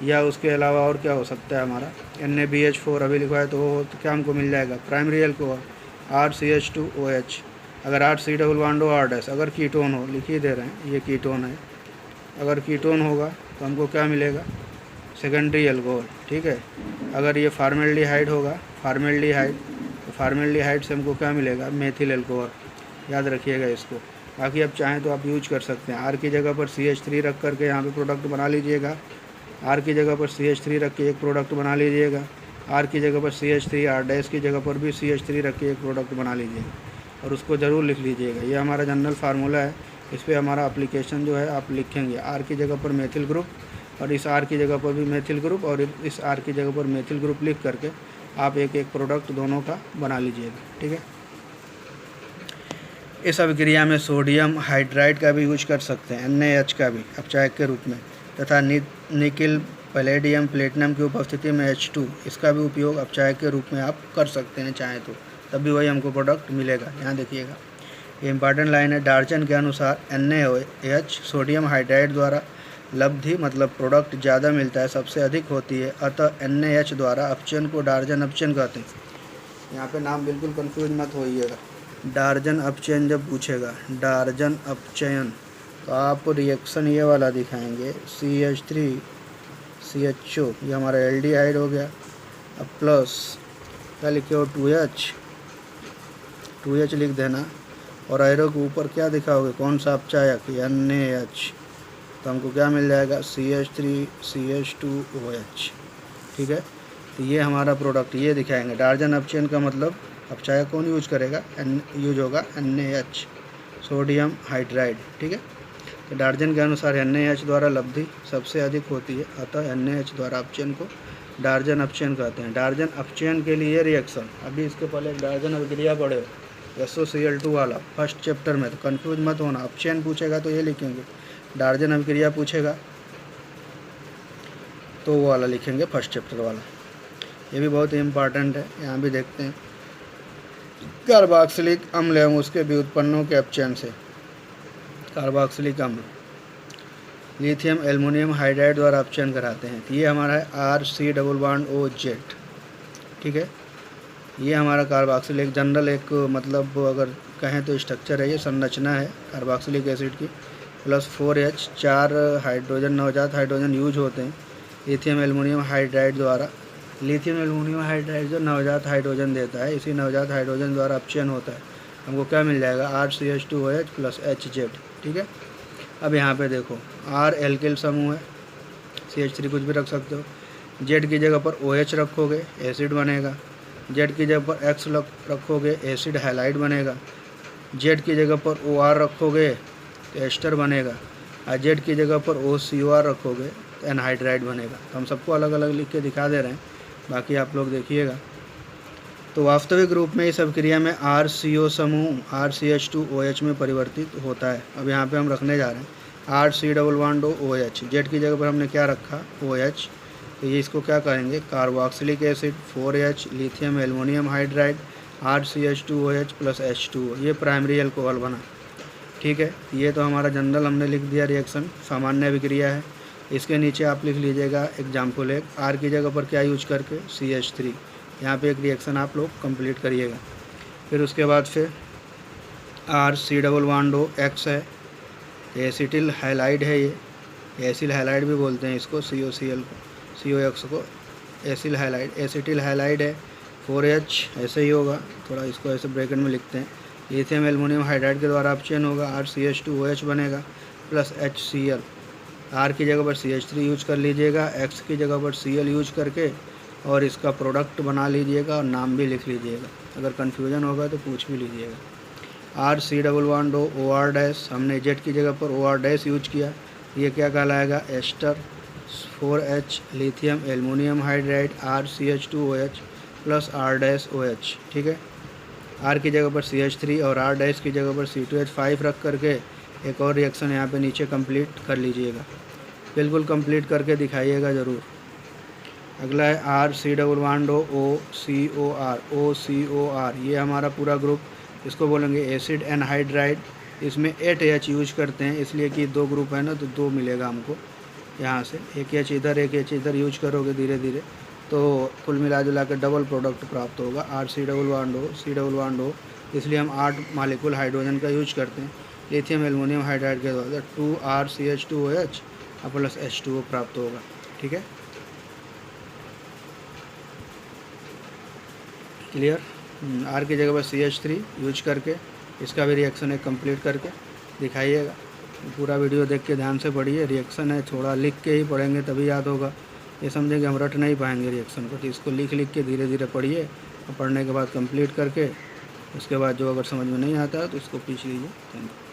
S1: या उसके अलावा और क्या हो सकता है हमारा, NaBH4 अभी लिखवाए तो हो, तो क्या हमको मिल जाएगा, प्राइमरी एल्कोहल RCH2OH। अगर RC डबल बॉन्ड हो R-, अगर कीटोन हो, लिख ही दे रहे हैं, ये कीटोन है, अगर कीटोन होगा तो हमको क्या मिलेगा, सेकेंडरी एल्कोहल, ठीक है। अगर ये फार्मेल्डिहाइड होगा, फार्मेल्डिहाइड, तो फार्मेल्डिहाइड से हमको क्या मिलेगा, मेथिल एल्कोहल, याद रखिएगा इसको। बाकी आप चाहें तो आप यूज कर सकते हैं, R की जगह पर CH3 रख करके यहाँ पे प्रोडक्ट बना लीजिएगा, R की जगह पर CH3 रख के एक प्रोडक्ट बना लीजिएगा, R की जगह पर CH3, R- की जगह पर भी CH3 रख के एक प्रोडक्ट बना लीजिएगा, और उसको ज़रूर लिख लीजिएगा। ये हमारा जनरल फार्मूला है, इस पर हमारा एप्लीकेशन जो है आप लिखेंगे आर की जगह पर मेथिल ग्रुप और इस आर की जगह पर भी मेथिल ग्रुप और इस आर की जगह पर मेथिल ग्रुप लिख करके आप एक एक प्रोडक्ट दोनों का बना लीजिएगा। ठीक है। इस अभिक्रिया में सोडियम हाइड्राइड का भी यूज कर सकते हैं, NaH का भी अपचायक के रूप में, तथा निकिल पैलेडियम प्लेटिनम की उपस्थिति में H2 इसका भी उपयोग अपचायक के रूप में आप कर सकते हैं चाहें तो, तब भी वही हमको प्रोडक्ट मिलेगा। यहाँ देखिएगा ये इंपॉर्टेंट लाइन है, डार्जन के अनुसार NaOH सोडियम हाइड्राइड द्वारा लब्धि मतलब प्रोडक्ट ज़्यादा मिलता है, सबसे अधिक होती है, अतः NaH द्वारा अपचयन को डार्जन अपचयन कहते हैं। यहाँ पे नाम बिल्कुल कंफ्यूज मत होइएगा। डार्जन अपचयन जब पूछेगा, डार्जन अपचयन, तो आप रिएक्शन ये वाला दिखाएंगे CH3 CHO, ये हमारा एल्डिहाइड हो गया। अब प्लस क्या लिखे हो 2H लिख देना और एरो के ऊपर क्या दिखाओगे, कौन सा अपचायक, NaH, तो हमको क्या मिल जाएगा CH3 CH2OH। ठीक है। तो ये हमारा प्रोडक्ट ये दिखाएंगे। डार्जन अपचयन का मतलब अपचायक कौन यूज करेगा, यूज होगा NaH सोडियम हाइड्राइड। ठीक है। तो डार्जन के अनुसार NaH द्वारा लब्धि सबसे अधिक होती है, अतः NaH द्वारा अपचयन को डार्जन अपचयन कहते हैं। डार्जन अपचयन के लिए रिएक्शन, अभी इसके पहले एक डार्जन अभिक्रिया पढ़े हो SOCl2 वाला फर्स्ट चैप्टर में, तो कंफ्यूज मत होना। अपचयन पूछेगा तो ये लिखेंगे, डार्जन अभिक्रिया पूछेगा तो वो वाला लिखेंगे फर्स्ट चैप्टर वाला। ये भी बहुत इम्पॉर्टेंट है। यहाँ भी देखते हैं कार्बोक्सिलिक अम्ल एवं उसके व्युत्पन्नों के अपचयन से। कार्बोक्सिलिक अम्ल लिथियम एल्युमिनियम हाइड्राइड द्वारा अपचयन कराते हैं। तो ये हमारा है RC+OZ। ठीक है। ये हमारा कार्बोक्सिलिक जनरल एक मतलब अगर कहें तो स्ट्रक्चर है, ये संरचना है कार्बोक्सिलिक एसिड की। प्लस 4H 4 हाइड्रोजन नवजात हाइड्रोजन यूज होते हैं लिथियम एल्युमिनियम हाइड्राइड द्वारा। लिथियम एल्युमिनियम हाइड्राइड जो नवजात हाइड्रोजन देता है, इसी नवजात हाइड्रोजन द्वारा अपचयन होता है। हमको क्या मिल जाएगा RCH2OH प्लस HZ। ठीक है। अब यहाँ पे देखो R एल्किल समूह है, CH3 कुछ भी रख सकते हो। Z की जगह पर OH रखोगे एसिड बनेगा, Z की जगह पर X रखोगे एसिड हैलाइड बनेगा, Z की जगह पर OR रखोगे तो एस्टर बनेगा, और Z की जगह पर OCOR रखोगे तो एनहाइड्राइड बनेगा। तो हम सबको अलग अलग लिख के दिखा दे रहे हैं, बाकी आप लोग देखिएगा। तो वास्तविक रूप में इस अभिक्रिया में RCO समूह RCH2OH में परिवर्तित होता है। अब यहाँ पे हम रखने जा रहे हैं RC+OH। Z की जगह पर हमने क्या रखा OH, तो ये इसको क्या करेंगे carboxylic acid 4H lithium aluminium hydride RCH2OH plus H2O, ये प्राइमरी अल्कोहल बना। ठीक है। ये तो हमारा जनरल हमने लिख दिया रिएक्शन, सामान्य अभिक्रिया है। इसके नीचे आप लिख लीजिएगा एग्जाम्पल एक, R की जगह पर क्या यूज करके CH3। यहाँ पे एक रिएक्शन आप लोग कंप्लीट करिएगा। फिर उसके बाद फिर RC+OX है, एसिटिल हैलाइड है, ये एसिल हैलाइड भी बोलते हैं इसको, COCl को, COX को एसिल हैलाइड, एसिटिल हैलाइड है। 4H ऐसे ही होगा, थोड़ा इसको ऐसे ब्रैकेट में लिखते हैं। लिथियम एल्युमिनियम हाइड्राइड के द्वारा अपचयन होगा, RCH2OH बनेगा प्लस HCl। R की जगह पर CH3 यूज कर लीजिएगा, X की जगह पर Cl यूज करके और इसका प्रोडक्ट बना लीजिएगा और नाम भी लिख लीजिएगा। अगर कन्फ्यूजन होगा तो पूछ भी लीजिएगा। RC+OR-, हमने Z की जगह पर OR- यूज किया, ये क्या कहलाएगा ester. 4H lithium aluminium hydride RCH2OH plus R-OH। ठीक है। R की जगह पर CH3 और R- की जगह पर C2H5 रख करके एक और रिएक्शन यहाँ पे नीचे कंप्लीट कर लीजिएगा। बिल्कुल कंप्लीट करके दिखाइएगा ज़रूर। अगला है RC+OCOR, ये हमारा पूरा ग्रुप, इसको बोलेंगे एसिड एनहाइड्राइड। इसमें 8H यूज करते हैं, इसलिए कि 2 ग्रुप है ना, तो 2 मिलेगा हमको यहाँ से। एक H इधर एक H इधर यूज करोगे धीरे धीरे, तो कुल मिला जुला के डबल प्रोडक्ट प्राप्त होगा RC+OC+O। इसलिए हम 8 मालिक्यूल हाइड्रोजन का यूज करते हैं लिथियम एल्युमिनियम हाइड्राइड के द्वारा। 2RCH2OH प्लस H2O प्राप्त होगा। ठीक है। क्लियर। R की जगह पर CH3 यूज करके इसका भी रिएक्शन एक कंप्लीट करके दिखाइएगा। पूरा वीडियो देख के ध्यान से पढ़िए, रिएक्शन है थोड़ा लिख के ही पढ़ेंगे तभी याद होगा। ये समझेंगे हम रट नहीं पाएंगे रिएक्शन को, तो इसको लिख के धीरे धीरे पढ़िए और पढ़ने के बाद कंप्लीट करके उसके बाद जो अगर समझ में नहीं आता है तो इसको पूछ लीजिए। Thank you.